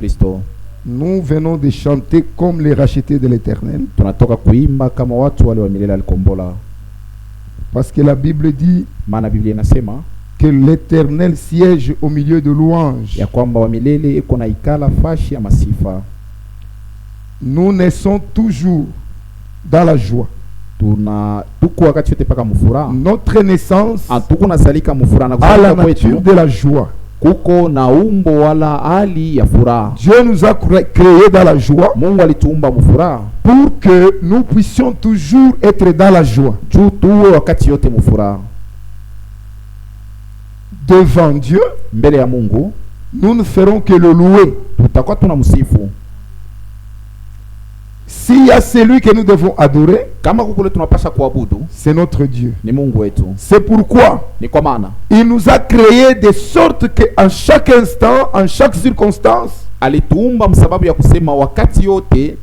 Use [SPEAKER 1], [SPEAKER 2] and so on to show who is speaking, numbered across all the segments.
[SPEAKER 1] Kristo.
[SPEAKER 2] Nous venons de chanter comme les rachetés de l'Éternel.
[SPEAKER 1] Tunatoka kuimba kama watu wale wa milele alikombola.
[SPEAKER 2] Parce que la Bible dit
[SPEAKER 1] Maana Biblia inasema
[SPEAKER 2] que l'Éternel siège au milieu de louanges.
[SPEAKER 1] ya kwamba wa milele iko na ikala fashi ya masifa.
[SPEAKER 2] Nous naissons toujours dans la joie.
[SPEAKER 1] Tuko wakati yote paka mufuraha.
[SPEAKER 2] Notre naissance
[SPEAKER 1] Tuko nasalika mufuraha na
[SPEAKER 2] à la
[SPEAKER 1] kuzalika
[SPEAKER 2] nature
[SPEAKER 1] kwetu
[SPEAKER 2] de la joie.
[SPEAKER 1] kuko na umbo wala hali ya furaha.
[SPEAKER 2] Dieu nous a créés dans la joie
[SPEAKER 1] Mungu alituumba mufuraha
[SPEAKER 2] pour que nous puissions toujours être dans la joie.
[SPEAKER 1] juu tuwe wakati yote mufuraha.
[SPEAKER 2] Devant Dieu,
[SPEAKER 1] Mbele ya Mungu
[SPEAKER 2] nous ne ferons que le louer.
[SPEAKER 1] tutakuwa tunamsifu.
[SPEAKER 2] S'il y a celui que nous devons adorer,
[SPEAKER 1] Kama kukule tunapasha kuabudu
[SPEAKER 2] c'est notre Dieu.
[SPEAKER 1] ni Mungu wetu.
[SPEAKER 2] C'est pourquoi
[SPEAKER 1] Ni kwa maana
[SPEAKER 2] il nous a créés de sorte qu'en chaque instant, en chaque circonstance,
[SPEAKER 1] alituumba msababu ya kusema wakati yote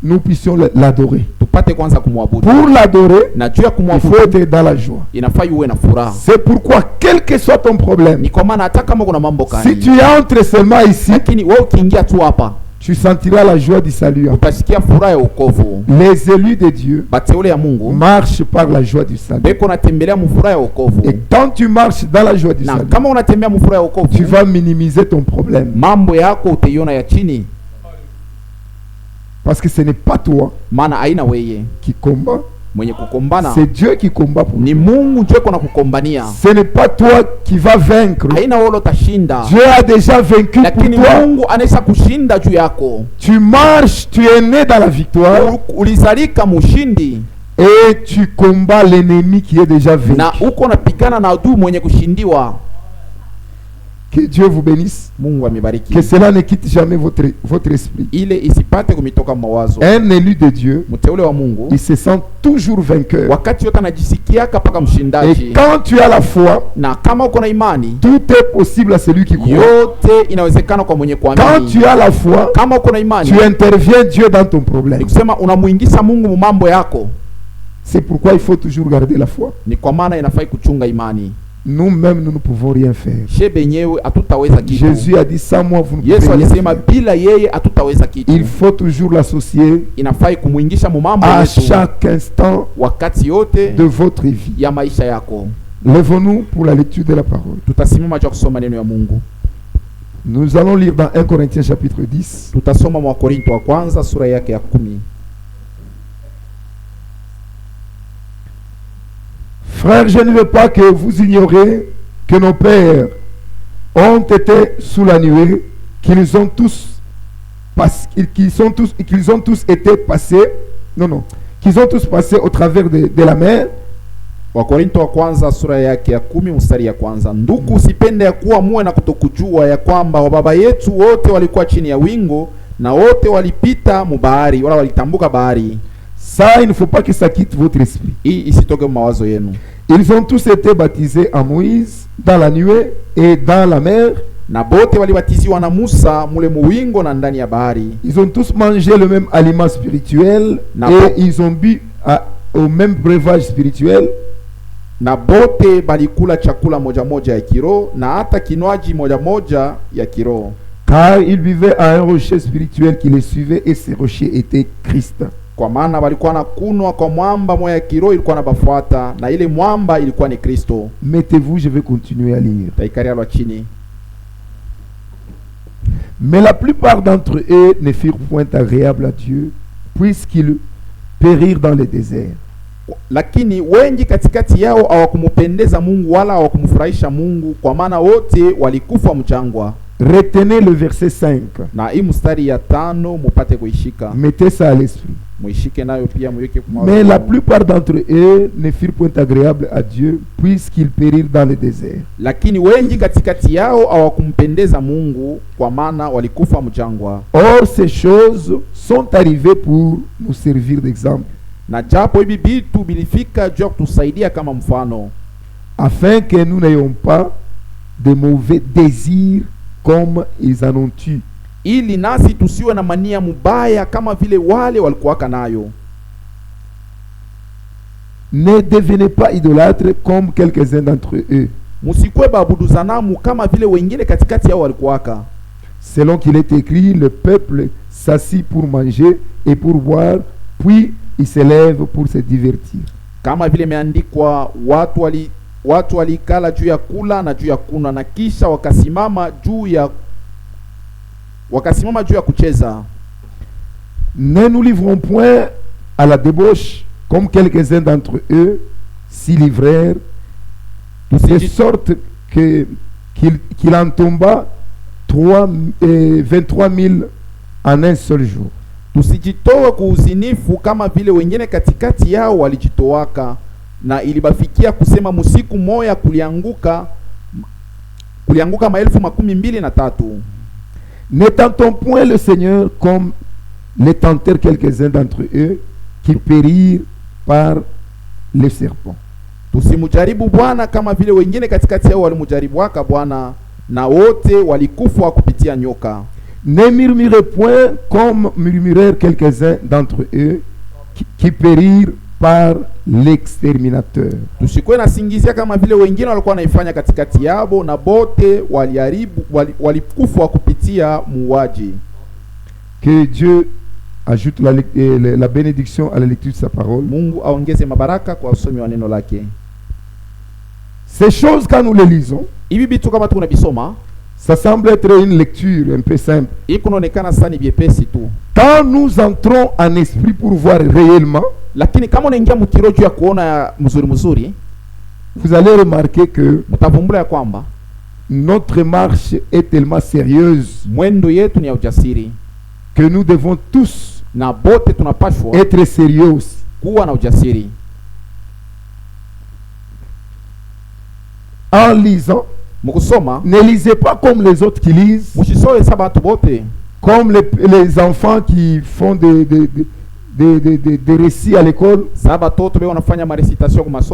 [SPEAKER 2] nous puissions l'adorer.
[SPEAKER 1] tupate kwanza kumwabudu.
[SPEAKER 2] Pour l'adorer,
[SPEAKER 1] Na juu ya
[SPEAKER 2] il faut
[SPEAKER 1] kumwabudu
[SPEAKER 2] être dans la joie.
[SPEAKER 1] inafaa uwe na furaha.
[SPEAKER 2] C'est pourquoi, quel que soit ton problème,
[SPEAKER 1] Ni kwa maana hata kama kuna mambo
[SPEAKER 2] si
[SPEAKER 1] kali,
[SPEAKER 2] tu entres seulement ici,
[SPEAKER 1] lakini wewe ukiingia tu hapa
[SPEAKER 2] tu sentiras la joie du salut.
[SPEAKER 1] utasikia furaha ya wokovu.
[SPEAKER 2] Les élus de Dieu
[SPEAKER 1] Bateule ya Mungu
[SPEAKER 2] marchent par la joie du salut.
[SPEAKER 1] beko natembelea mfuraha ya wokovu.
[SPEAKER 2] Et quand tu marches dans la joie du
[SPEAKER 1] Na
[SPEAKER 2] salut,
[SPEAKER 1] kama unatembea mfuraha ya wokovu,
[SPEAKER 2] tu vas minimiser ton problème.
[SPEAKER 1] mambo yako utaiona ya chini,
[SPEAKER 2] Parce que ce n'est pas toi
[SPEAKER 1] maana haina weye
[SPEAKER 2] qui combat,
[SPEAKER 1] mwenye kukombana,
[SPEAKER 2] c'est Dieu qui combat pour
[SPEAKER 1] ni
[SPEAKER 2] toi.
[SPEAKER 1] Mungu ndio kuna kukombania.
[SPEAKER 2] Ce n'est pas toi qui vas vaincre.
[SPEAKER 1] Haina wewe utashinda,
[SPEAKER 2] Dieu a déjà vaincu pour
[SPEAKER 1] lakini
[SPEAKER 2] toi.
[SPEAKER 1] Mungu anaweza kushinda juu yako.
[SPEAKER 2] Tu marches, tu es né dans la victoire
[SPEAKER 1] Ulizalika mushindi
[SPEAKER 2] et tu combats l'ennemi qui est déjà
[SPEAKER 1] na
[SPEAKER 2] vaincu.
[SPEAKER 1] uko napigana na adui mwenye kushindiwa.
[SPEAKER 2] Que Dieu vous bénisse.
[SPEAKER 1] Mungu amebariki.
[SPEAKER 2] Que cela ne quitte jamais votre esprit.
[SPEAKER 1] Ile isipate kumitoka mawazo.
[SPEAKER 2] Un élu de Dieu,
[SPEAKER 1] Mteule wa Mungu
[SPEAKER 2] il se sent toujours vainqueur.
[SPEAKER 1] wakati yote anajisikia paka
[SPEAKER 2] Et
[SPEAKER 1] mshindaji.
[SPEAKER 2] quand tu as la foi,
[SPEAKER 1] Na kama uko na imani,
[SPEAKER 2] tout est possible à celui qui croit.
[SPEAKER 1] yote inawezekana kwa mwenye
[SPEAKER 2] Quand
[SPEAKER 1] kuamini.
[SPEAKER 2] tu as la foi,
[SPEAKER 1] Kama uko na imani,
[SPEAKER 2] tu interviens Dieu dans ton problème.
[SPEAKER 1] ni kusema unamuingiza Mungu mu mambo yako.
[SPEAKER 2] C'est pourquoi il faut toujours garder la foi.
[SPEAKER 1] Ni kwa maana inafai kuchunga imani.
[SPEAKER 2] Nous-mêmes, nous ne pouvons rien faire.
[SPEAKER 1] Shebe nyewe hatutaweza kitu.
[SPEAKER 2] Jésus a dit, sans moi, vous ne
[SPEAKER 1] Yesu
[SPEAKER 2] pouvez rien
[SPEAKER 1] alisema
[SPEAKER 2] faire.
[SPEAKER 1] bila yeye hatutaweza kitu.
[SPEAKER 2] Il faut toujours l'associer
[SPEAKER 1] Inafai kumuingisha mu mambo
[SPEAKER 2] à
[SPEAKER 1] yetu
[SPEAKER 2] chaque instant
[SPEAKER 1] wakati yote
[SPEAKER 2] de votre vie.
[SPEAKER 1] ya maisha yako.
[SPEAKER 2] Lèvons-nous pour la lecture de la parole.
[SPEAKER 1] Tutasimama kwa kusoma neno ya Mungu.
[SPEAKER 2] Nous allons lire dans 1 Corinthiens chapitre 10.
[SPEAKER 1] Tutasoma mwa Korinto wa kwanza sura yake ya 10.
[SPEAKER 2] Frères, je ne veux pas que vous ignoriez que nos pères ont été sous la nuée, qu'ils ont tous été passés, qu'ils ont tous passé au travers de la mer.
[SPEAKER 1] Wakorinto wa kwanza sura yake ya 10 mstari ya kwanza. Ndugu, usipende ya kuwa muwe na kutokujua ya kwamba wababa yetu wote walikuwa chini ya wingu na wote walipita mubahari wala walitambuka bahari.
[SPEAKER 2] Ça, il ne faut pas que ça quitte votre esprit.
[SPEAKER 1] Hii isitoke mawazo yenu.
[SPEAKER 2] Ils ont tous été baptisés en Moïse, dans la nuée et dans la mer.
[SPEAKER 1] Na bote walibatiziwa na Musa mule muwingo na ndani ya bahari.
[SPEAKER 2] Ils ont tous mangé le même aliment spirituel et ils ont bu au même breuvage spirituel.
[SPEAKER 1] Na bote balikula chakula moja moja ya kiroho na hata kinywaji moja moja ya kiroho.
[SPEAKER 2] Car ils vivaient à un rocher spirituel qui les suivait et ce rocher était Christ.
[SPEAKER 1] Kwa maana walikuwa na kunwa kwa mwamba moya ya kiroho ilikuwa na bafuata na ile mwamba ilikuwa ni Kristo.
[SPEAKER 2] Mettez-vous, je vais continuer à lire.
[SPEAKER 1] Taikaria lwa chini.
[SPEAKER 2] Mais la plupart d'entre eux ne furent point agréables à Dieu, puisqu'ils périrent dans le désert.
[SPEAKER 1] Lakini wengi katikati yao hawakumupendeza Mungu wala hawakumfurahisha Mungu, kwa maana wote walikufa mchangwa.
[SPEAKER 2] Retenez le verset 5.
[SPEAKER 1] Na hii mstari ya 5 mupate kuishika.
[SPEAKER 2] Mettez ça à l'esprit.
[SPEAKER 1] Muishike nayo pia muweke kwa.
[SPEAKER 2] Mais la plupart d'entre eux ne furent point agréables à Dieu, puisqu'ils périrent dans le désert.
[SPEAKER 1] Lakini wengi katikati yao hawakumpendeza Mungu, kwa maana walikufa mchangwa.
[SPEAKER 2] Or ces choses sont arrivées pour nous servir d'exemple,
[SPEAKER 1] Na japo hivi vitu bilifika juu kutusaidia kama mfano,
[SPEAKER 2] afin que nous n'ayons pas de mauvais désirs comme ils en ont eu.
[SPEAKER 1] Ili nasi tusiwe na mania mubaya kama vile wale walikuwaka nayo.
[SPEAKER 2] Ne devenez pas idolâtres comme quelques-uns d'entre eux.
[SPEAKER 1] Musikwe babudu zanamu kama vile wengine katikati yao walikuwaka.
[SPEAKER 2] selon qu'il est écrit, le peuple s'assit pour manger et pour boire, puis il se lève pour se divertir.
[SPEAKER 1] Kama vile imeandikwa, watu walikala juu ya kula na juu ya kunywa, na kisha wakasimama juu ya kucheza.
[SPEAKER 2] Ne nous livrons point à la débauche, comme quelques-uns d'entre eux s'y livrèrent, de sorte qu'il en tomba 23 000 en un seul jour.
[SPEAKER 1] Tusijitoe kuuzinifu kama vile wengine katikati yao walijitowaka, na ilibafikia kusema musiku moya kulianguka 23,000.
[SPEAKER 2] Ne tentons point le Seigneur comme les tentèrent quelques-uns d'entre eux qui périrent par les serpents.
[SPEAKER 1] Tusimujaribu Bwana kama vile wengine katikati yao walimujaribuaka Bwana, na wote walikufa kupitia nyoka.
[SPEAKER 2] Ne murmurez point comme murmurèrent quelques-uns d'entre eux qui périrent par l'exterminateur.
[SPEAKER 1] Tusikwe na singizia kama vile wengine walikuwa naifanya katikati yao, na bote walikufa kupitia muuaji.
[SPEAKER 2] Que Dieu ajoute la bénédiction à la lecture de sa parole.
[SPEAKER 1] Mungu aongeze mabaraka kwa usomi wa neno lake.
[SPEAKER 2] Ces choses, quand nous les lisons,
[SPEAKER 1] hivi bitu kama tunabisoma,
[SPEAKER 2] ça semble être une lecture un peu simple.
[SPEAKER 1] Ikunaonekana sani biepesi tu.
[SPEAKER 2] Quand nous entrons en esprit pour voir réellement,
[SPEAKER 1] lakini kama unaingia mkiro juu ya kuona mzuri,
[SPEAKER 2] vous allez remarquer que
[SPEAKER 1] mtavumbula ya kwamba
[SPEAKER 2] notre marche est tellement sérieuse,
[SPEAKER 1] mwendo yetu ni ya ujasiri,
[SPEAKER 2] que nous devons tous
[SPEAKER 1] na bote tunapashwa
[SPEAKER 2] être sérieux aussi.
[SPEAKER 1] Kuwa na ujasiri.
[SPEAKER 2] En lisant, ne lisez pas comme les autres qui lisent, comme les enfants qui font des récits à l'école.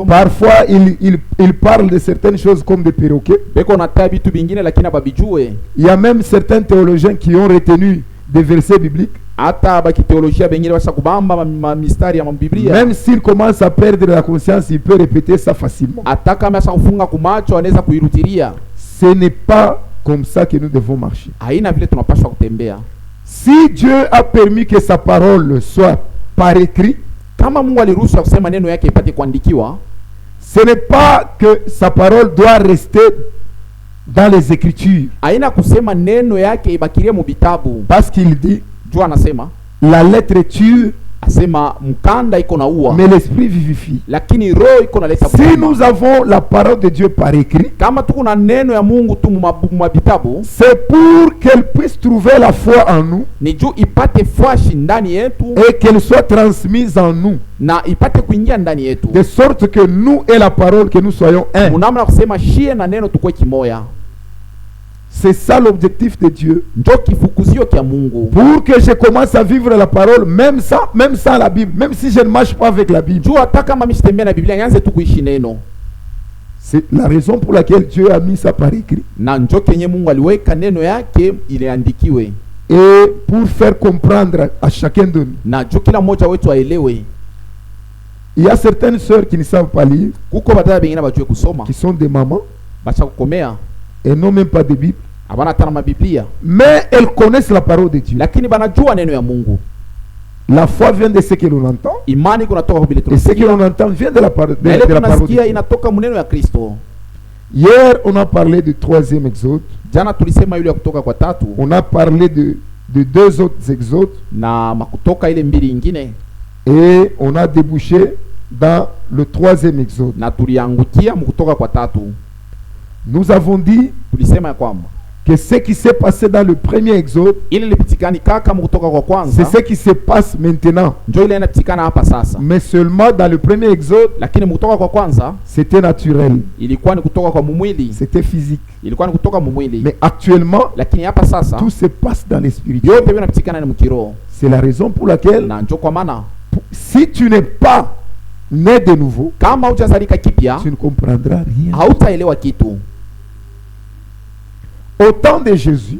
[SPEAKER 2] Parfois, ils parlent de certaines choses comme des perroquets. Il y a même certains théologiens qui ont retenu des versets bibliques. Même s'il commence à perdre la conscience, il peut répéter ça facilement. Ce n'est pas comme ça que nous devons marcher. Si Dieu a permis que sa parole soit par écrit, ce n'est pas que sa parole doit rester dans les Écritures. Parce qu'il dit, la lettre tue, mais l'esprit vivifie. Si nous avons la parole de Dieu par écrit, c'est pour qu'elle puisse trouver la foi en nous et qu'elle soit transmise en nous, de sorte que nous et la parole, que nous soyons un. C'est ça l'objectif de Dieu. Pour que je commence à vivre la parole, même sans la Bible, même si je ne marche pas avec la Bible. C'est la raison pour laquelle Dieu a mis ça par écrit. Et pour faire comprendre à chacun de nous. Il y a certaines sœurs qui ne savent pas lire, qui sont des mamans et non même pas de Bible, mais elles connaissent la parole de Dieu. La foi vient de ce que l'on entend, et ce que l'on entend vient de la parole de Dieu. Hier on a parlé du 3e exode, on a parlé de 2 autres exodes, et on a débouché dans le 3e exode. Nous avons dit que ce qui s'est passé dans le premier exode, c'est ce qui se passe maintenant. Mais seulement dans le premier exode, c'était naturel, c'était physique. Mais actuellement, tout se passe dans l'esprit. C'est la raison pour laquelle, si tu n'es pas né de nouveau, tu ne comprendras rien. Au temps de Jésus,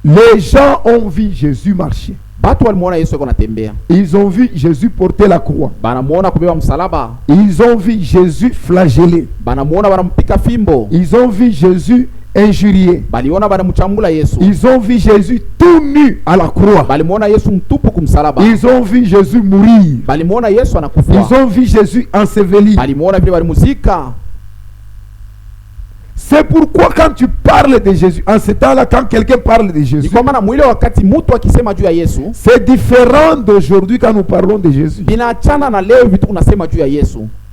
[SPEAKER 2] les gens ont vu Jésus marcher. Ils ont vu Jésus porter la croix. Ils ont vu Jésus flagellé. Ils ont vu Jésus injurié. Ils ont vu Jésus tout nu à la croix. Ils ont vu Jésus mourir. Ils ont vu Jésus enseveli. C'est pourquoi quand tu parles de Jésus, en ce temps-là, quand quelqu'un parle de Jésus, c'est différent d'aujourd'hui quand nous parlons de Jésus.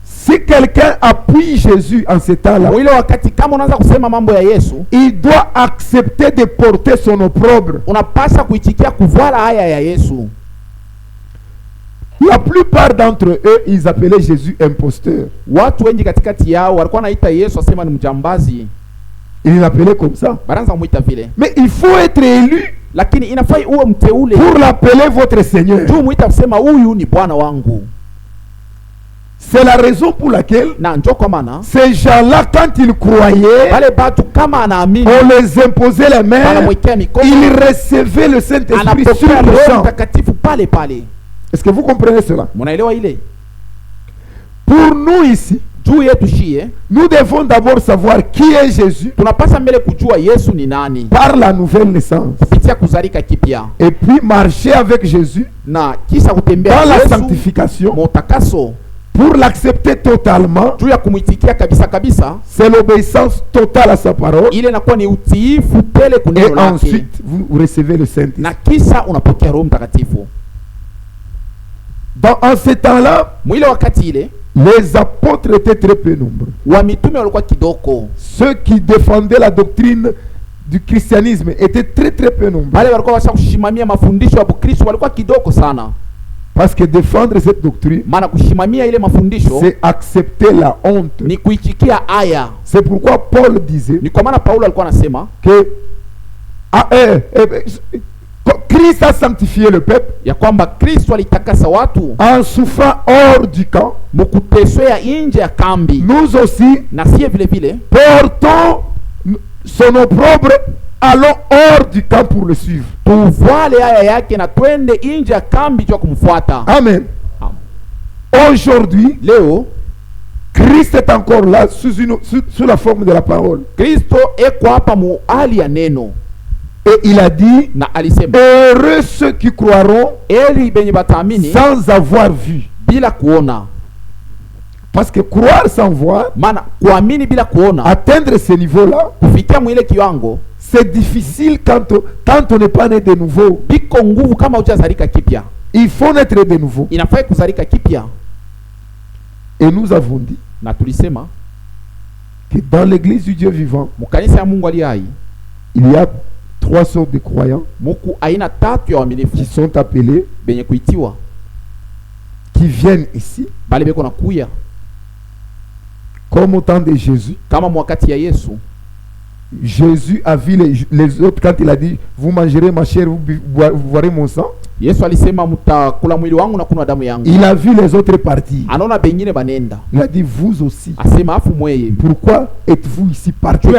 [SPEAKER 2] Si quelqu'un appuie Jésus en ce temps-là, il doit accepter de porter son opprobre. La plupart d'entre eux, ils appelaient Jésus imposteur. Ils l'appelaient comme ça. Mais il faut être élu pour l'appeler votre Seigneur. C'est la raison pour laquelle ces gens-là, quand ils croyaient, on les imposait les mains, ils recevaient le Saint-Esprit sur le champ. Est-ce que vous comprenez cela? Pour nous ici, nous devons d'abord savoir qui est Jésus par la nouvelle naissance. Et puis marcher avec Jésus dans la sanctification. Pour l'accepter totalement, c'est l'obéissance totale à sa parole. Et ensuite, vous recevez le Saint-Esprit. En ce temps-là, les apôtres étaient très peu nombreux. Ceux qui défendaient la doctrine du christianisme étaient très peu nombreux. Parce que défendre cette doctrine, c'est accepter la honte. C'est pourquoi Paul disait que Christ a sanctifié le peuple en souffrant hors du camp. Nous aussi portons son opprobre, allons hors du camp pour le suivre. Amen. Aujourd'hui, Christ est encore là sous la forme de la parole. Et il a dit, heureux ceux qui croiront sans avoir vu. Parce que croire sans voir, atteindre ce niveau-là, c'est difficile quand on n'est pas né de nouveau. Il faut naître de nouveau. Et nous avons dit que dans l'église du Dieu vivant, il y a 3 sortes de croyants qui sont appelés, qui viennent ici, comme au temps de Jésus. Jésus a vu les autres quand il a dit, vous mangerez ma chair, vous boirez mon sang. Il a vu les autres partir. Il a dit, vous aussi. Pourquoi êtes-vous ici partis?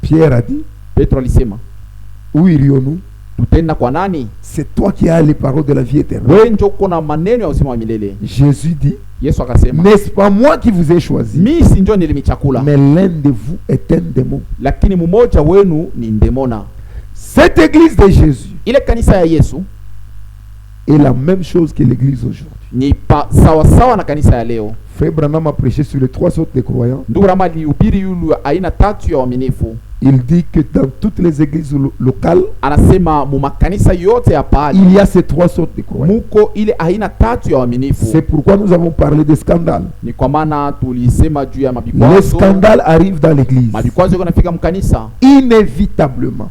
[SPEAKER 2] Pierre a dit, où irions-nous? C'est toi qui as les paroles de la vie éternelle. Jésus dit, n'est-ce pas moi qui vous ai choisi, mais l'un de vous est un démon. Cette église de Jésus est la même chose que l'église aujourd'hui. Frère Branham a prêché sur les 3 sortes de croyants. Il dit que dans toutes les églises locales, il y a ces 3 sortes de croyants. C'est pourquoi nous avons parlé de scandale. Le scandale arrive dans l'église inévitablement.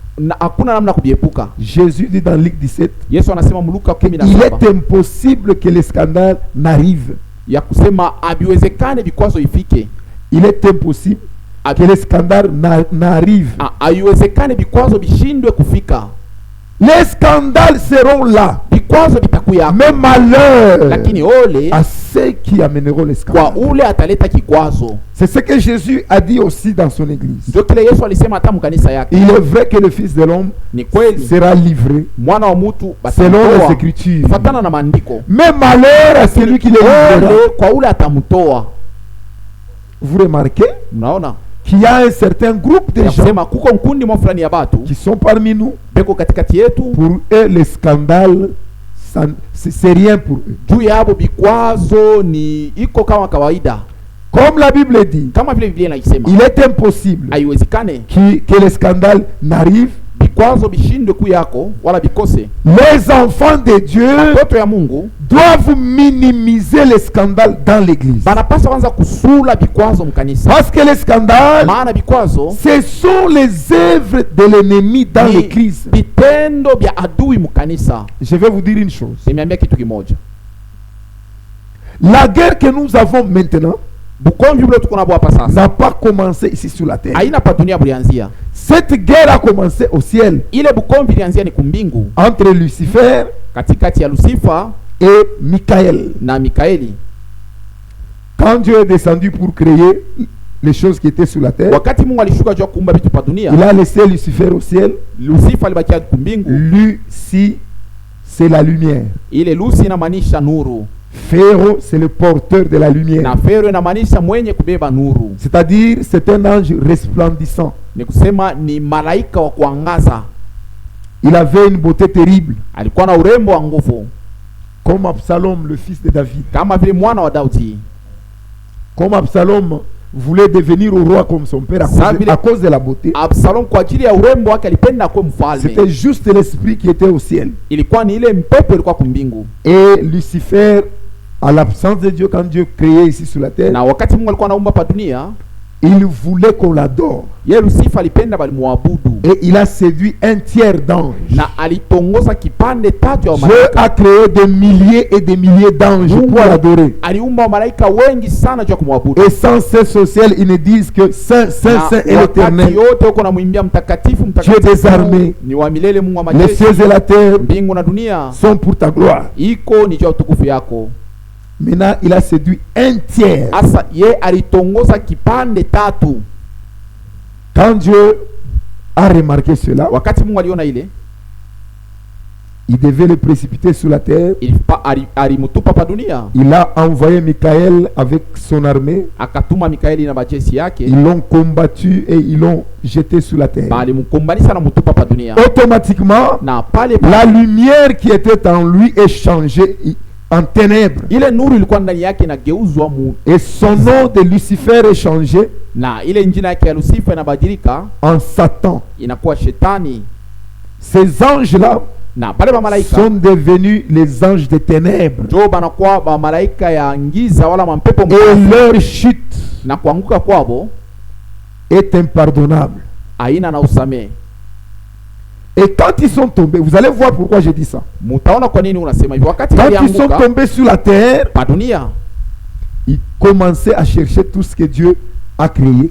[SPEAKER 2] Jésus dit dans Luc 17 qu'il est impossible que le scandale n'arrive. Il est impossible que les scandales n'arrivent. Les scandales seront là. Mais malheur à ceux qui amèneront les scandales. C'est ce que Jésus a dit aussi dans son église. Il est vrai que le Fils de l'homme sera livré selon les Écritures. Mais malheur à celui qui les livrera. vous remarquez
[SPEAKER 1] mnaona
[SPEAKER 2] qu'il y a un certain groupe de gens
[SPEAKER 1] sema kuko mkundi mwa fulani ya batu
[SPEAKER 2] qui sont parmi nous.
[SPEAKER 1] beko katikati yetu.
[SPEAKER 2] Pour eux les scandales c'est rien pour eux.
[SPEAKER 1] Juu yabo bikwazo ni iko kama kawaida.
[SPEAKER 2] Comme la Bible dit,
[SPEAKER 1] kama vile Biblia inasema,
[SPEAKER 2] il est impossible
[SPEAKER 1] haiwezekane
[SPEAKER 2] que les scandales n'arrivent.
[SPEAKER 1] Bikwazo bishindwe ku yako wala bikose.
[SPEAKER 2] Les enfants de Dieu
[SPEAKER 1] watoto ya Mungu
[SPEAKER 2] doivent minimiser les scandales dans l'église.
[SPEAKER 1] Banapaswa kwanza kusula bikwazo mkanisa.
[SPEAKER 2] Parce que les scandales,
[SPEAKER 1] maana bikwazo,
[SPEAKER 2] ce sont les œuvres de l'ennemi dans l'église.
[SPEAKER 1] Bitendo bya adui mkanisa.
[SPEAKER 2] Je vais vous dire une chose.
[SPEAKER 1] Nimeambia kitu kimoja.
[SPEAKER 2] La guerre que nous avons maintenant
[SPEAKER 1] n'a
[SPEAKER 2] pas commencé ici sur la terre. Cette guerre a commencé au ciel. Entre Lucifer et Michael. Quand Dieu est descendu pour créer les choses qui étaient sur la terre, il a laissé Lucifer au ciel. Lucie, c'est la lumière. Pharaon, c'est le porteur de la lumière. C'est-à-dire, c'est un ange resplendissant. Il avait une beauté terrible. Comme Absalom, le fils de David. Comme Absalom voulait devenir au roi comme son père à cause de la beauté. C'était juste l'esprit qui était au ciel. Et Lucifer, à l'absence de Dieu, quand Dieu créait ici sur la terre, il voulait qu'on l'adore. Et il a séduit un tiers d'anges. Dieu a créé des milliers et des milliers d'anges pour l'adorer. Et sans cesse au ciel, ils ne disent que Saint, Saint, Saint est l'Éternel, Dieu des armées. Les cieux et la terre sont pour ta gloire. Maintenant, il a séduit un tiers. Quand Dieu a remarqué cela, il devait le précipiter sur la terre. Il a envoyé Michael avec son armée. Ils l'ont combattu et ils l'ont jeté sur la terre. Automatiquement, la lumière qui était en lui est changée en ténèbres. Et son nom de Lucifer est changé en Satan. Ces anges-là sont devenus les anges des ténèbres. Et leur chute est impardonnable. Et quand ils sont tombés, vous allez voir pourquoi je dis ça. Quand ils sont tombés sur la terre, ils commençaient à chercher tout ce que Dieu a créé.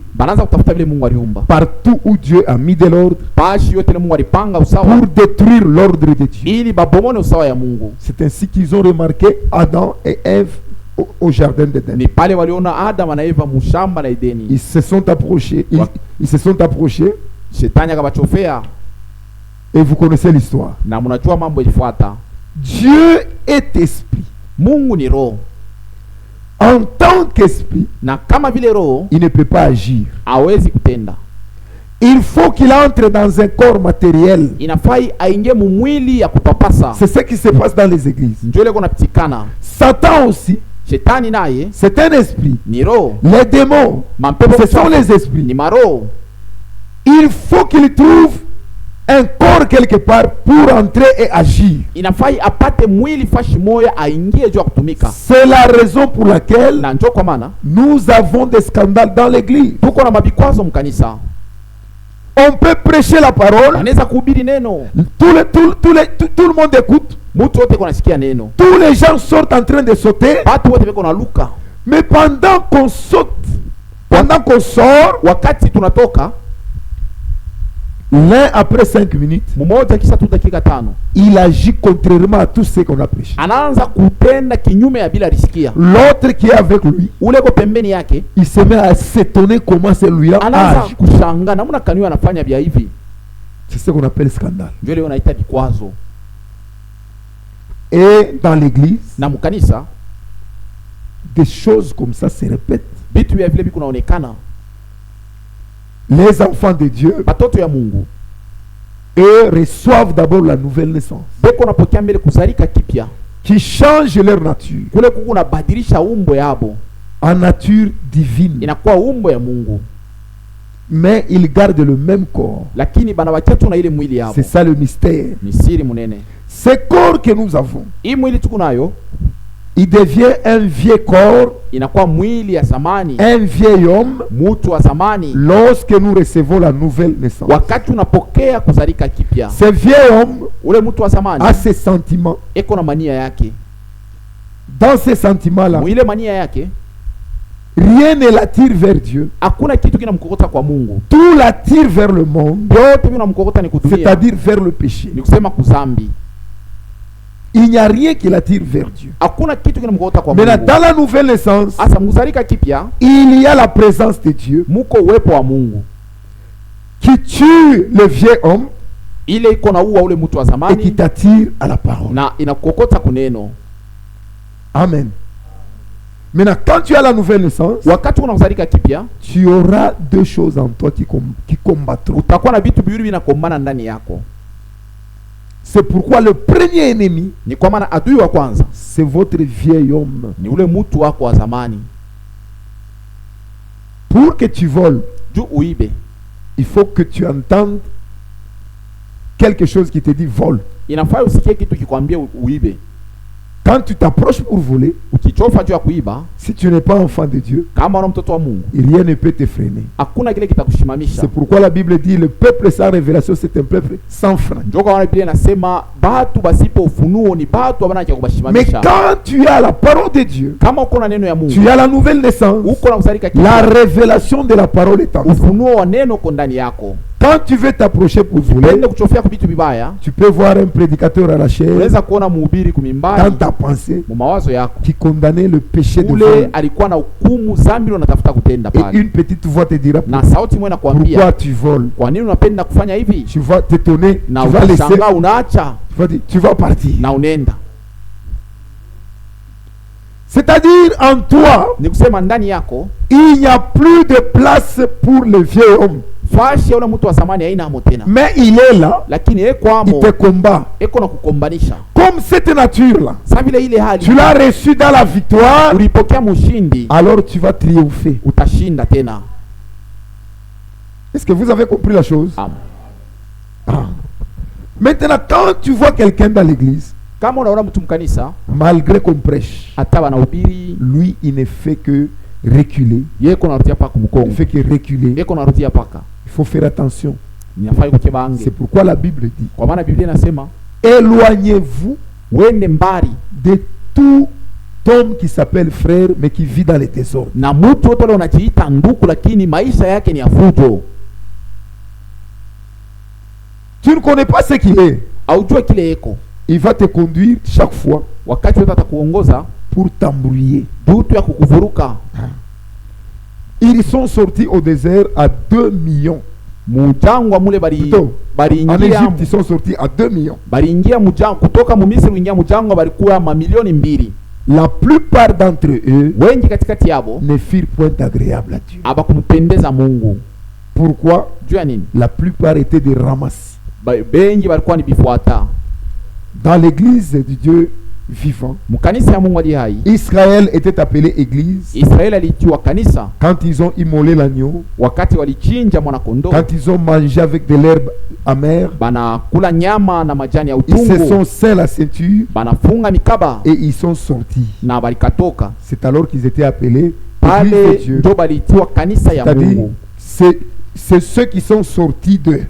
[SPEAKER 2] Partout où Dieu a mis de l'ordre pour détruire l'ordre de Dieu. C'est ainsi qu'ils ont remarqué Adam et Ève au jardin d'Éden. Ils se sont approchés. Ils se sont approchés. Et vous connaissez l'histoire. Dieu est esprit. En tant qu'esprit, il ne peut pas agir. Il faut qu'il entre dans un corps matériel. C'est ce qui se passe dans les églises. Satan aussi, c'est un esprit. Les démons, ce sont les esprits. Il faut qu'il trouve un corps quelque part pour entrer et agir. C'est la raison pour laquelle nous avons des scandales dans l'église. On peut prêcher la parole, tout le monde écoute, tous les gens sortent en train de sauter, mais pendant qu'on saute, pendant qu'on sort, l'un après 5 minutes, il agit contrairement à tout ce qu'on a prêché. L'autre qui est avec lui, il se met à s'étonner comment celui-là age. C'est ce qu'on appelle scandale. Et dans l'église, des choses comme ça se répètent.
[SPEAKER 1] vitu vya vile vikunaonekana.
[SPEAKER 2] Les enfants de Dieu,
[SPEAKER 1] batoto ya Mungu,
[SPEAKER 2] eux reçoivent d'abord la nouvelle naissance,
[SPEAKER 1] beko napokea mbele kuzalika kipya,
[SPEAKER 2] qui change leur nature,
[SPEAKER 1] kule kuna badilisha umbo yabo
[SPEAKER 2] en nature divine,
[SPEAKER 1] inakuwa umbo ya Mungu,
[SPEAKER 2] mais ils gardent le même corps.
[SPEAKER 1] Lakini banabakia tu na ile mwili yabo.
[SPEAKER 2] C'est ça le mystère.
[SPEAKER 1] Ni siri munene.
[SPEAKER 2] Ce corps que nous avons,
[SPEAKER 1] hii mwili tuko nayo,
[SPEAKER 2] il devient un vieux corps,
[SPEAKER 1] inakuwa mwili ya zamani,
[SPEAKER 2] un vieil homme,
[SPEAKER 1] mtu wa zamani,
[SPEAKER 2] lorsque nous recevons la nouvelle naissance.
[SPEAKER 1] wakati unapokea kuzalika kipya.
[SPEAKER 2] Ce vieil homme,
[SPEAKER 1] ule mtu wa zamani,
[SPEAKER 2] a ses sentiments,
[SPEAKER 1] eko na mania yake.
[SPEAKER 2] Dans ces sentiments-là,
[SPEAKER 1] mwile mania yake,
[SPEAKER 2] rien ne l'attire vers Dieu.
[SPEAKER 1] Hakuna kitu kinamkokota kwa Mungu.
[SPEAKER 2] Tout l'attire vers le monde.
[SPEAKER 1] Yote vinamkokota ni kudunia.
[SPEAKER 2] C'est-à-dire vers le péché.
[SPEAKER 1] Ni kusema kuzambi.
[SPEAKER 2] Il n'y a rien qui l'attire vers Dieu.
[SPEAKER 1] Hakuna kitu kinamkokota kwa Mungu.
[SPEAKER 2] Mais dans la nouvelle naissance,
[SPEAKER 1] asa muzalika kipya,
[SPEAKER 2] il y a la présence de Dieu.
[SPEAKER 1] Muko uwepo wa Mungu.
[SPEAKER 2] Qui tue le vieux homme.
[SPEAKER 1] Ile iko na uwa ule mtu wa zamani.
[SPEAKER 2] Et qui t'attire à la parole.
[SPEAKER 1] Na inakokota kuneno.
[SPEAKER 2] Amen. Maintenant, quand tu as la nouvelle naissance,
[SPEAKER 1] wakati unazalika kipya,
[SPEAKER 2] tu auras deux choses en toi qui combattront.
[SPEAKER 1] Utakuwa na vitu viwili vinakombana ndani yako.
[SPEAKER 2] C'est pourquoi le premier ennemi,
[SPEAKER 1] ni kwa maana adui wa kwanza,
[SPEAKER 2] c'est votre vieil homme.
[SPEAKER 1] Ni ule mtu wako wa zamani.
[SPEAKER 2] Pour que tu voles,
[SPEAKER 1] uibe,
[SPEAKER 2] il faut que tu entendes quelque chose qui te dit vole.
[SPEAKER 1] Inafaa usikie kitu kikwambia uibe.
[SPEAKER 2] Quand tu t'approches pour voler,
[SPEAKER 1] ukichofa juu ya kuiba,
[SPEAKER 2] si tu n'es pas enfant de Dieu,
[SPEAKER 1] kama una mtoto wa Mungu,
[SPEAKER 2] rien ne peut te freiner.
[SPEAKER 1] Hakuna kile kitakushimamisha.
[SPEAKER 2] C'est pourquoi la Bible dit le peuple sans révélation c'est un peuple sans frein.
[SPEAKER 1] Ndio kwa Biblia inasema batu basipo ufunuo ni batu abana cha kubashimamisha.
[SPEAKER 2] Mais quand tu as la parole de Dieu,
[SPEAKER 1] kama uko na neno ya Mungu,
[SPEAKER 2] tu as la nouvelle naissance,
[SPEAKER 1] uko na kuzalika kipya,
[SPEAKER 2] la révélation de la parole est en toi.
[SPEAKER 1] Ufunuo wa neno uko ndani yako.
[SPEAKER 2] Quand tu veux t'approcher pour voler,
[SPEAKER 1] tu
[SPEAKER 2] peux voir un prédicateur à la chair
[SPEAKER 1] dans
[SPEAKER 2] ta pensée
[SPEAKER 1] qui
[SPEAKER 2] condamnait le péché de voler. Et une petite voix te dira pourquoi tu voles. Tu vas t'étonner, tu vas laisser, tu vas partir. C'est-à-dire en toi, il n'y a plus de place pour le vieux homme. Mais il est là, il te combat. Comme cette nature-là, tu l'as reçu dans la victoire, alors tu vas triompher. Est-ce que vous avez compris la chose? Maintenant, quand tu vois quelqu'un dans l'église, malgré qu'on prêche, lui, il ne fait que reculer. Il ne fait que reculer. Il faut faire attention. C'est pourquoi la Bible dit, éloignez-vous de tout homme qui s'appelle frère mais qui vit dans les désordres. Tu ne connais pas ce qu'il est. Il va te conduire chaque fois pour t'embrouiller. Ils sont sortis au désert à 2 millions. Plutôt, en Égypte, ils sont sortis à 2 millions. La plupart d'entre eux ne firent point agréable à Dieu. Pourquoi? La plupart étaient des ramasses. Dans l'église du Dieu vivant, Israël était appelé église quand ils ont immolé l'agneau, quand ils ont mangé avec de l'herbe amère, ils se sont ceint la ceinture et ils sont sortis. C'est alors qu'ils étaient appelés église de Dieu. C'est-à-dire, c'est ceux qui sont sortis d'eux.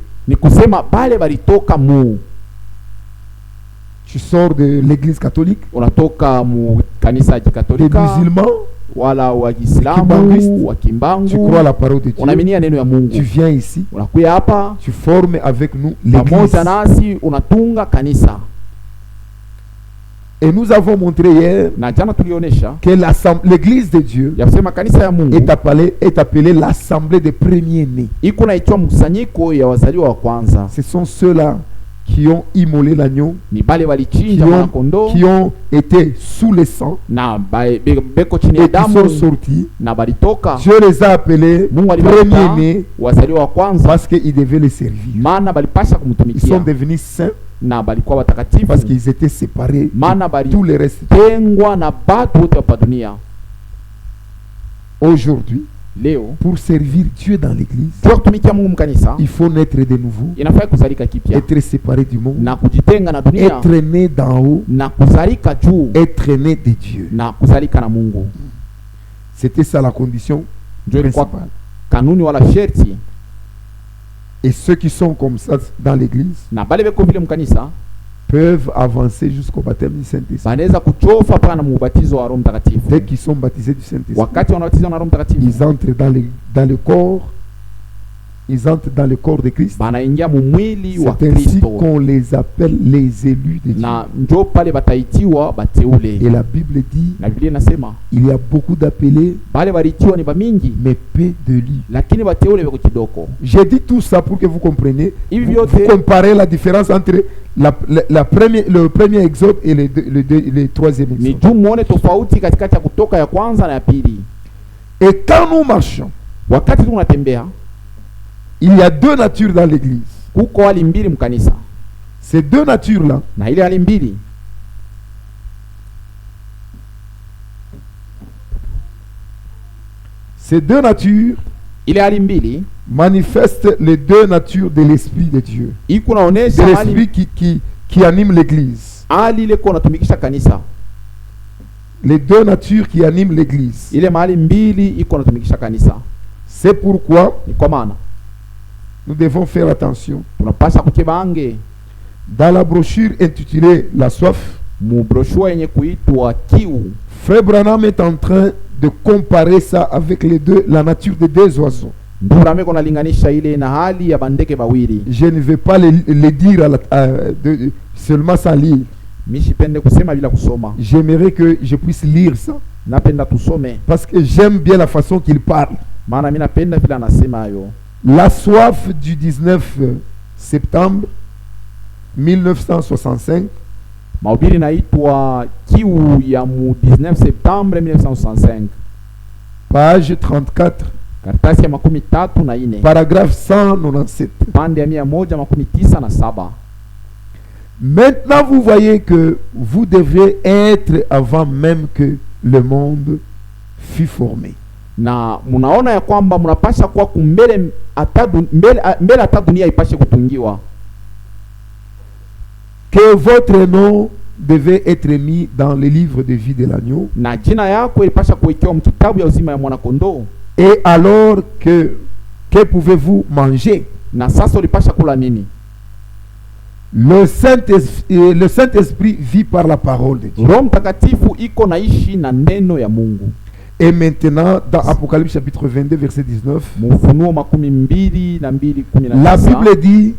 [SPEAKER 2] Tu sors de l'église catholique, des musulmans, tu crois la parole de Dieu, tu viens ici, tu formes avec nous l'église. Et nous avons montré hier que l'église de Dieu est appelée l'assemblée des premiers-nés. Ce sont ceux-là qui ont immolé l'agneau, qui ont été sous le sang, et qui sont sortis. Dieu les a appelés premiers-nés parce qu'ils devaient les servir. Ils sont devenus saints parce qu'ils étaient séparés de tous les restes. Aujourd'hui, pour servir Dieu dans l'église, il faut naître de nouveau, être séparé du monde, être né d'en haut, être né de Dieu. C'était ça la condition principale. Et ceux qui sont comme ça dans l'église peuvent avancer jusqu'au baptême du Saint-Esprit. Dès qu'ils sont baptisés du Saint-Esprit, ils entrent dans le corps. Ils entrent dans le corps de Christ. C'est ainsi qu'on les appelle les élus de Dieu. Et la Bible dit, il y a beaucoup d'appelés, mais peu de lits. J'ai dit tout ça pour que vous compreniez. Vous comparez la différence entre le premier exode et le troisième exode. Et quand nous marchons, il y a deux natures dans l'église. Ces deux natures-là, ces deux natures manifestent les deux natures de l'Esprit de Dieu. De l'Esprit qui anime l'église. Les deux natures qui animent l'église. C'est pourquoi nous devons faire attention. Dans la brochure intitulée La soif, Frère Branham est en train de comparer ça avec la nature des deux oiseaux. Je ne vais pas les dire seulement sans lire. J'aimerais que je puisse lire ça, parce que j'aime bien la façon qu'il parle. La soif du 19 septembre 1965. Page 34. Paragraphe 197. Maintenant vous voyez que vous devez être avant même que le monde fût formé.
[SPEAKER 1] Na munaona ya kwamba munapasha kuwa mbele hata dunia ipashe kutungiwa.
[SPEAKER 2] Que votre nom devait être mis dans le livre de vie de l'agneau.
[SPEAKER 1] Na jina yako ilipasha kuwekewa mkitabu ya uzima ya mwana kondoo.
[SPEAKER 2] Et alors que pouvez-vous manger?
[SPEAKER 1] Na sasa ulipasha kula nini?
[SPEAKER 2] Le Saint-Esprit vit par la parole de Dieu.
[SPEAKER 1] Roho Mtakatifu iko naishi na neno ya Mungu.
[SPEAKER 2] Et maintenant, dans Apocalypse chapitre 22, verset 19, la Bible dit,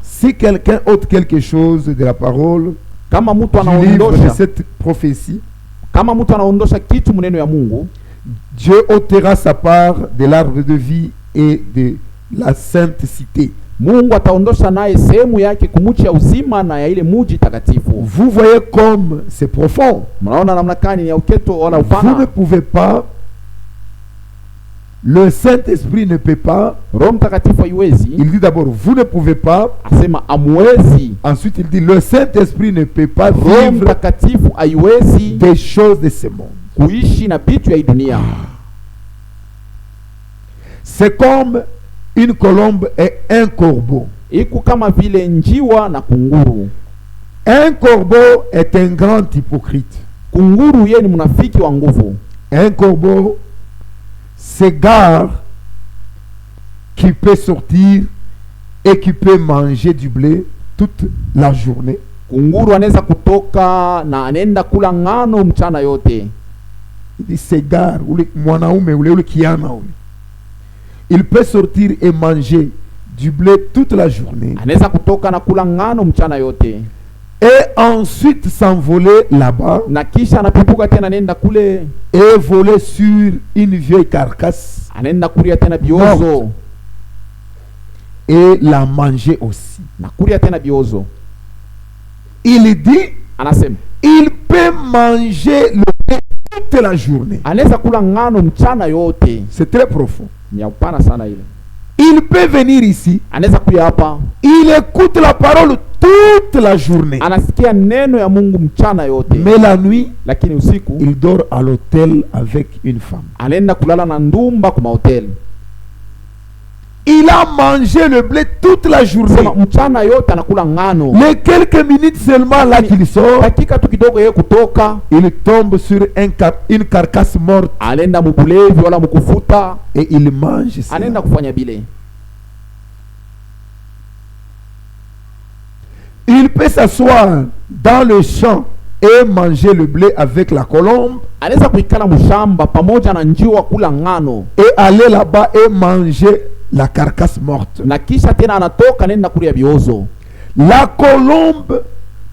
[SPEAKER 2] si quelqu'un ôte quelque chose de la parole, du livre de cette prophétie, Dieu ôtera sa part de l'arbre de vie et de la sainte cité.
[SPEAKER 1] Mungu ataondosha naye sehemu yake kumuchi ya uzima na ya ile muji takatifu.
[SPEAKER 2] Vous voyez comme c'est profond.
[SPEAKER 1] Mnaona namna gani ni ya uketo wala upana.
[SPEAKER 2] Vous ne pouvez pas, le Saint-Esprit ne peut pas.
[SPEAKER 1] Roho Mtakatifu haiwezi.
[SPEAKER 2] Il dit d'abord vous ne pouvez pas.
[SPEAKER 1] Asema amwezi.
[SPEAKER 2] Ensuite il dit le Saint-Esprit ne peut pas
[SPEAKER 1] Roho Mtakatifu haiwezi
[SPEAKER 2] des choses de ce monde.
[SPEAKER 1] Kuishi na vitu ya dunia.
[SPEAKER 2] C'est comme une colombe et un corbeau.
[SPEAKER 1] Iku kama vile njiwa na kunguru.
[SPEAKER 2] Un corbeau est un grand hypocrite.
[SPEAKER 1] Kunguru yeye ni mnafiki wa nguvu.
[SPEAKER 2] Un corbeau s'égare qui peut sortir et qui peut manger du blé toute la journée.
[SPEAKER 1] Kunguru anaweza kutoka na anaenda kula ngano mchana yote.
[SPEAKER 2] Il s'égare ule mwanaume ule kiana ule. Il peut sortir et manger du blé toute la journée.
[SPEAKER 1] Anaweza kutoka na kula ngano mchana yote.
[SPEAKER 2] Et ensuite s'envoler là-bas.
[SPEAKER 1] Na kisha anapipuka tena nenda kule.
[SPEAKER 2] Et voler sur une vieille carcasse.
[SPEAKER 1] Anaenda kulia tena biozo.
[SPEAKER 2] et la manger aussi.
[SPEAKER 1] Na kulia tena biozo.
[SPEAKER 2] Il dit,
[SPEAKER 1] anasema,
[SPEAKER 2] il peut manger le blé toute la journée.
[SPEAKER 1] Anaweza kula ngano mchana yote.
[SPEAKER 2] C'est très profond.
[SPEAKER 1] Ni upana sana ile.
[SPEAKER 2] Il peut venir ici.
[SPEAKER 1] Anaweza kuja hapa.
[SPEAKER 2] Il écoute la parole toute la journée.
[SPEAKER 1] Anasikia neno ya Mungu mchana yote.
[SPEAKER 2] Mais la nuit,
[SPEAKER 1] lakini usiku,
[SPEAKER 2] il dort à l'hôtel avec une femme.
[SPEAKER 1] Anaenda kulala na ndumba kwa hotel.
[SPEAKER 2] Il a mangé le blé toute la journée.
[SPEAKER 1] Mchana yote anakula ngano.
[SPEAKER 2] Les quelques minutes seulement là qu'il sort,
[SPEAKER 1] dakika tu kidogo yeye kutoka,
[SPEAKER 2] il tombe sur une carcasse morte.
[SPEAKER 1] Anaenda mubulevi wala mukufuta
[SPEAKER 2] et il mange ça.
[SPEAKER 1] Anaenda kufanya bile.
[SPEAKER 2] Il peut s'asseoir dans le champ et manger le blé avec la colombe.
[SPEAKER 1] Anaweza kuikala mshamba pamoja na njiwa kula ngano.
[SPEAKER 2] Et aller là-bas et manger la carcasse morte.
[SPEAKER 1] Na kisha tena anatoka nenda kulia biozo.
[SPEAKER 2] La colombe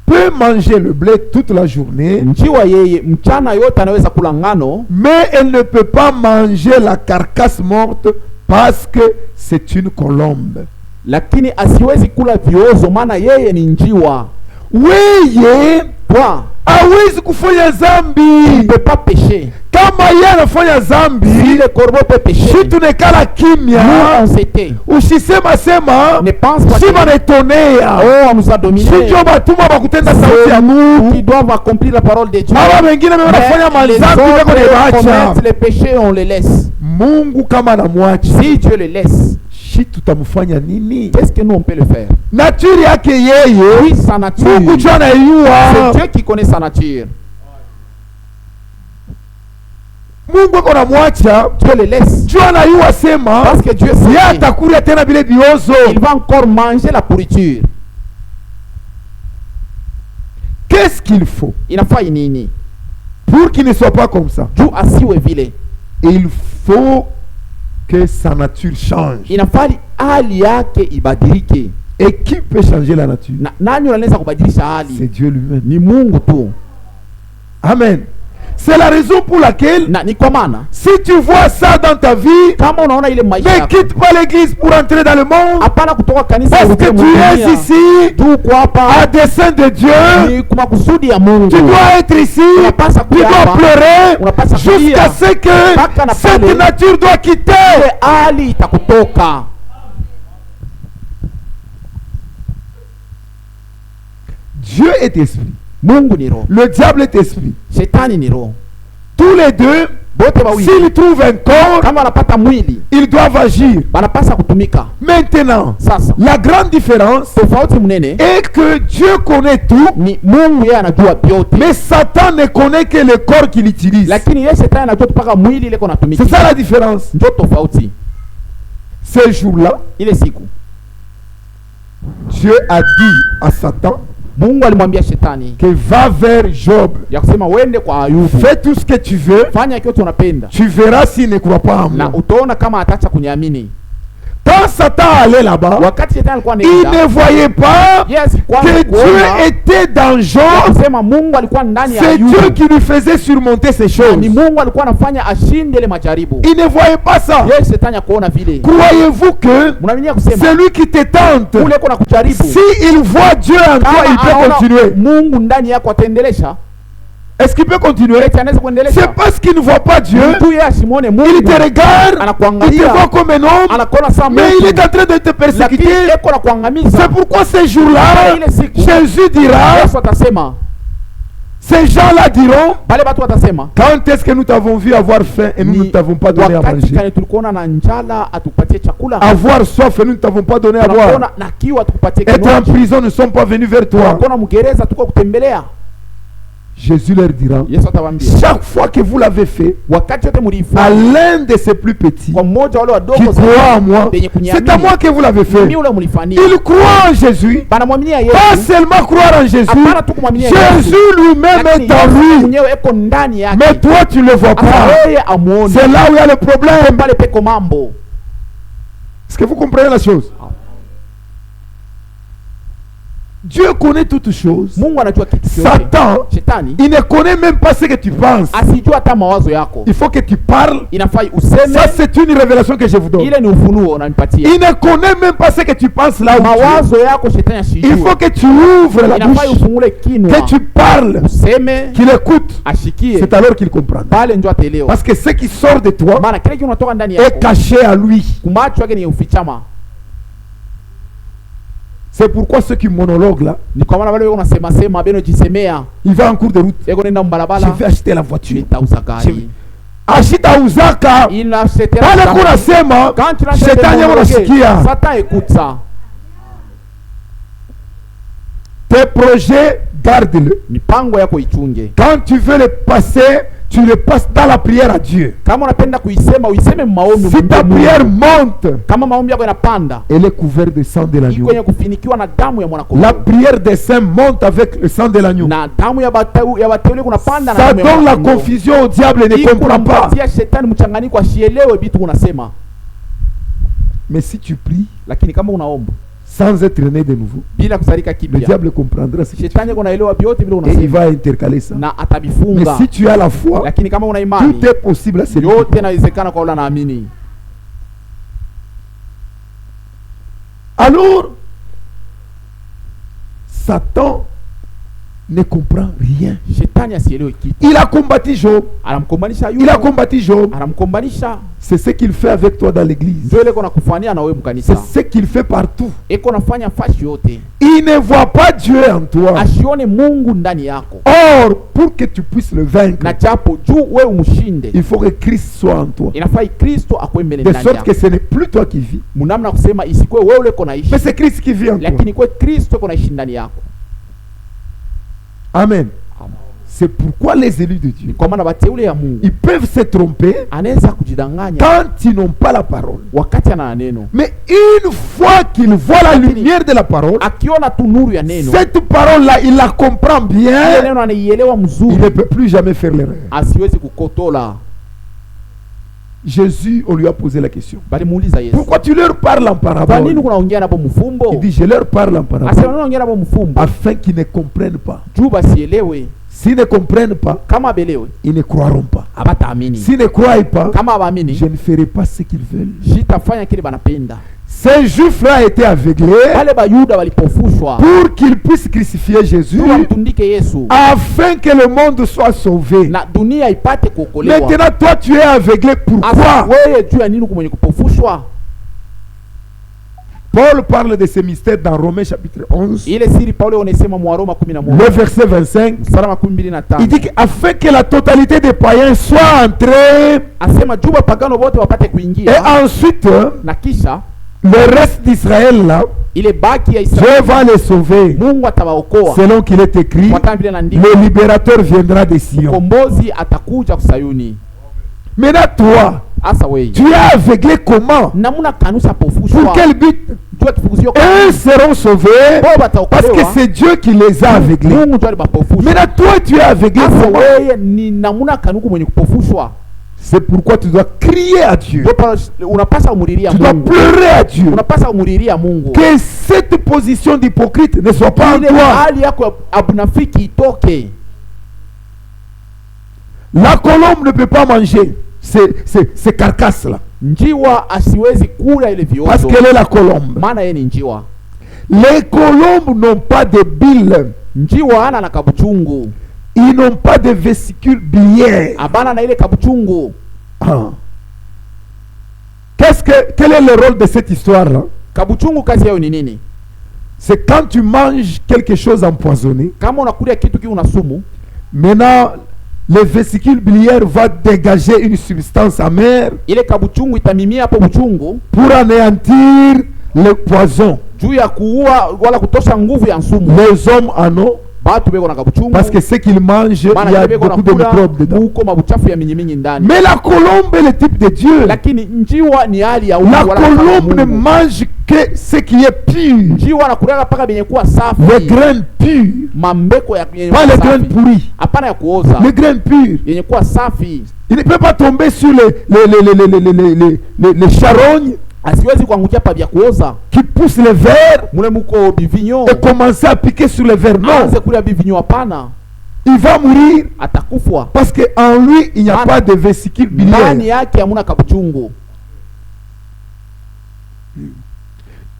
[SPEAKER 2] peut manger le blé toute la journée.
[SPEAKER 1] Njiwa yeye mchana yote anaweza kula ngano.
[SPEAKER 2] Mais elle ne peut pas manger la carcasse morte parce que c'est une colombe.
[SPEAKER 1] Lakini asiwezi kula viozo maana yeye ni njiwa.
[SPEAKER 2] Weye
[SPEAKER 1] kwa
[SPEAKER 2] hawezi kufanya zambi.
[SPEAKER 1] Il peut pas pécher.
[SPEAKER 2] Kama yeye anafanya zambi,
[SPEAKER 1] si le corbeau peut pécher,
[SPEAKER 2] si tunekala kimya,
[SPEAKER 1] nous on s'était,
[SPEAKER 2] usisema sema
[SPEAKER 1] ne pense pas
[SPEAKER 2] si banetonea,
[SPEAKER 1] oh on nous a dominé,
[SPEAKER 2] si ndio batuma bakutenda sauti ya Mungu,
[SPEAKER 1] qui doivent accomplir la parole de Dieu.
[SPEAKER 2] Aba wengine wanafanya mazambi bako ne baacha.
[SPEAKER 1] Les péchés on les laisse.
[SPEAKER 2] Mungu kama anamwacha,
[SPEAKER 1] si Dieu les laisse,
[SPEAKER 2] si tutamfanya nini?
[SPEAKER 1] Qu'est-ce que nous on peut le faire?
[SPEAKER 2] Nature yake yeye,
[SPEAKER 1] oui, sa nature.
[SPEAKER 2] Mungu jua anayua.
[SPEAKER 1] C'est Dieu qui connaît sa nature.
[SPEAKER 2] Mungu ako na mwacha,
[SPEAKER 1] Dieu le laisse.
[SPEAKER 2] Dieu anayua sema,
[SPEAKER 1] parce que Dieu sait,
[SPEAKER 2] yeye atakulia tena bile biozo.
[SPEAKER 1] Il va encore manger la pourriture.
[SPEAKER 2] Qu'est-ce qu'il faut?
[SPEAKER 1] Inafaa nini
[SPEAKER 2] pour qu'il ne soit pas comme ça?
[SPEAKER 1] Juu asiwe vile.
[SPEAKER 2] Il faut que sa nature change.
[SPEAKER 1] Inafaa hali yake ibadilike.
[SPEAKER 2] Et qui peut changer la nature?
[SPEAKER 1] Nani anaweza kubadilisha hali?
[SPEAKER 2] C'est Dieu lui-même.
[SPEAKER 1] Ni Mungu tu.
[SPEAKER 2] Amen. C'est la raison pour laquelle si tu vois ça dans ta vie, ne quitte pas l'église pour entrer dans le monde, parce que tu es ici à dessein de Dieu. Tu dois être ici, tu dois pleurer jusqu'à ce que cette nature doit quitter. Dieu est esprit. Le diable est esprit. Tous les deux, s'ils trouvent un corps, ils doivent agir. Maintenant, la grande différence est que Dieu connaît tout, mais Satan ne connaît que le corps qu'il utilise. C'est ça la différence. Ce jour-là, Dieu a dit à Satan
[SPEAKER 1] Mungu alimwambia shetani
[SPEAKER 2] que va vers Job,
[SPEAKER 1] ya kusema wende kwa Ayubu,
[SPEAKER 2] fais tout ce que tu veux,
[SPEAKER 1] fanya kitu unapenda,
[SPEAKER 2] tu verras s'il ne croit pas en moi,
[SPEAKER 1] na utaona kama ataacha kuniamini.
[SPEAKER 2] Quand Satan allait là-bas, il ne voyait pas que Dieu était dans Job. C'est Dieu qui lui faisait surmonter ces choses. Il ne voyait pas ça. Croyez-vous que celui qui te tente, s'il voit Dieu en toi, il peut continuer? Est-ce qu'il peut continuer? C'est parce qu'il ne voit pas Dieu. Il te regarde, il te voit comme un homme, mais il est en train de te persécuter. C'est pourquoi ces jours-là, Jésus dira, ces gens-là diront, quand est-ce que nous t'avons vu avoir faim et nous ne t'avons pas donné à manger? Avoir soif et nous ne t'avons pas donné à boire. Être en prison, nous ne sommes pas venus vers toi. Jésus leur dira, chaque fois que vous l'avez fait à l'un de ces plus petits qui croit en moi, c'est à moi que vous l'avez fait. Il croit en Jésus, pas seulement croire en Jésus, Jésus lui-même est en lui, mais toi tu ne le vois pas. C'est là où il y a le problème. Est-ce que vous comprenez la chose? Dieu connaît toutes choses.
[SPEAKER 1] Mungu anajua kitu chote.
[SPEAKER 2] Satan,
[SPEAKER 1] Shetani,
[SPEAKER 2] il ne connaît même pas ce que tu penses.
[SPEAKER 1] asijua hata mawazo yako.
[SPEAKER 2] Il faut que tu parles.
[SPEAKER 1] Inafai useme.
[SPEAKER 2] Ça c'est une révélation que je vous donne.
[SPEAKER 1] Ile ni ufunuo unanipatia.
[SPEAKER 2] Il ne connaît même pas ce que tu penses là où
[SPEAKER 1] mawazo yako shetani asijua.
[SPEAKER 2] Il faut que tu ouvres la bouche.
[SPEAKER 1] Inafai ufungule kinywa.
[SPEAKER 2] Que tu parles.
[SPEAKER 1] Useme.
[SPEAKER 2] Qu'il écoute.
[SPEAKER 1] Ashikie.
[SPEAKER 2] C'est alors qu'il comprend.
[SPEAKER 1] Pale ndio ataelewa.
[SPEAKER 2] Parce que ce qui sort de toi
[SPEAKER 1] maana kile kinatoka ndani yako
[SPEAKER 2] est caché à lui.
[SPEAKER 1] Kumacho yake ni ufichama.
[SPEAKER 2] C'est pourquoi ceux qui monologuent là,
[SPEAKER 1] il
[SPEAKER 2] va en cours de route. Je vais acheter la voiture. Ashita uzaka. Pale kuna sema shetani unasikia.
[SPEAKER 1] Satan écoute ça.
[SPEAKER 2] Tes projets, garde-le.
[SPEAKER 1] Mipango yako ichunge.
[SPEAKER 2] Quand tu veux le passer, tu le passes dans la prière à Dieu. Si ta prière monte, elle est couverte de sang de l'agneau. La prière des saints monte avec le sang de l'agneau. Ça donne la confusion au diable et ne comprend pas. Mais si tu pries sans être né de nouveau, le diable comprendra ce que tu fais. Et il va intercaler ça. Mais si tu as la foi, tout est possible à celui qui croit. Alors, Satan ne comprend rien. Il a combattu Job. Il a combattu Job. C'est ce qu'il fait avec toi dans l'église. C'est ce qu'il fait partout. Il ne voit pas Dieu en toi. Or, pour que tu puisses le vaincre, il faut que Christ soit en toi. De sorte que ce n'est plus toi qui vis, mais c'est Christ qui vit en toi. Amen. C'est pourquoi les élus de Dieu, ils peuvent se tromper quand ils n'ont pas la parole. Mais une fois qu'ils voient la lumière de la parole, cette parole-là, il la comprend bien. Il ne peut plus jamais faire l'erreur. Jésus, on lui a posé la question. Pourquoi tu leur parles en parabole? Il dit, je leur parle en parabole afin qu'ils ne comprennent pas. S'ils ne comprennent pas, ils ne croiront pas. S'ils ne croient pas, je ne ferai pas ce qu'ils veulent. Ces Juifs-là étaient aveuglés pour qu'ils puissent crucifier Jésus afin que le monde soit sauvé. Maintenant, toi, tu es aveuglé. Pourquoi? Paul parle de ces mystères dans Romains chapitre 11. Le verset 25. Il dit afin que la totalité des païens soit entrée. Et ensuite, le reste d'Israël là, Dieu va les sauver. Selon qu'il est écrit, le libérateur viendra de Sion. Maintenant toi, tu es aveuglé comment? Pour quel but? Eux seront sauvés parce que c'est Dieu qui les a aveuglés. Maintenant toi tu es aveuglé comment? C'est pourquoi tu dois crier à Dieu. Tu dois pleurer à Dieu. Que cette position d'hypocrite ne soit pas en toi. La colombe ne peut pas manger ces carcasses-là. Parce qu'elle est la colombe. Les colombes n'ont pas de bile. Ils n'ont pas de vésicule biliaire. Quel est le rôle de cette histoire-là? C'est quand tu manges quelque chose empoisonné. Maintenant, le vésicule biliaire va dégager une substance amère pour anéantir le poison. Les hommes en ont. Parce que ce qu'ils mangent, il y a beaucoup de microbes dedans. Mais la colombe est le type de Dieu. La colombe ne mange que ce qui est pur. Les graines pures. Pas les graines pourries. Les graines pures. Il ne peut pas tomber sur les charognes
[SPEAKER 1] asiwezi kuangukia pa vya kuoza,
[SPEAKER 2] qui pousse les vers
[SPEAKER 1] mule muko bivinyo
[SPEAKER 2] et commencer à piquer sur les vers. Non,
[SPEAKER 1] anze kula bivinyo, hapana,
[SPEAKER 2] il va mourir
[SPEAKER 1] atakufwa
[SPEAKER 2] parce que en lui il n'y a pas de vésicule biliaire.
[SPEAKER 1] Ndani yake hamuna kabuchungu.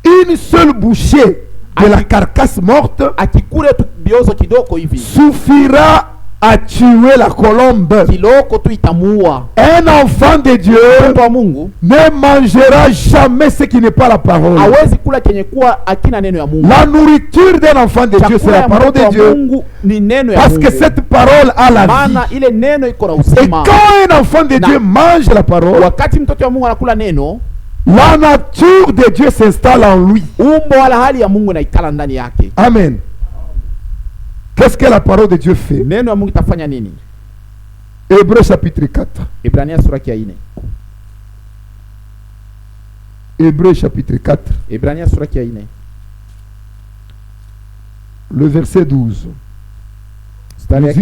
[SPEAKER 2] Une seule bouchée de la carcasse morte
[SPEAKER 1] akikule tu biozo kidoko hivi
[SPEAKER 2] suffira à tuer la colombe.
[SPEAKER 1] kiloko tu itamuua.
[SPEAKER 2] Un enfant de Dieu
[SPEAKER 1] Mtoto wa Mungu
[SPEAKER 2] ne mangera jamais ce qui n'est pas la parole.
[SPEAKER 1] hawezi kula kenye kuwa akina neno ya Mungu.
[SPEAKER 2] La nourriture d'un enfant de Dieu, c'est la parole de Dieu.
[SPEAKER 1] Mungu ni neno ya
[SPEAKER 2] Parce
[SPEAKER 1] Mungu.
[SPEAKER 2] que cette parole a la vie.
[SPEAKER 1] Maana ile neno iko na
[SPEAKER 2] Et
[SPEAKER 1] uzima.
[SPEAKER 2] quand un enfant de Dieu mange la parole,
[SPEAKER 1] Wakati mtoto wa Mungu anakula neno,
[SPEAKER 2] la nature de Dieu s'installe en lui.
[SPEAKER 1] umbo wala hali ya Mungu inaikala ndani yake.
[SPEAKER 2] Amen. Qu'est-ce que la parole de Dieu fait?
[SPEAKER 1] Neno ya Mungu itafanya nini?
[SPEAKER 2] Hébreux chapitre 4.
[SPEAKER 1] Ibrania sura ya 4.
[SPEAKER 2] Hébreux chapitre 4.
[SPEAKER 1] Ibrania sura ya 4.
[SPEAKER 2] Le verset 12.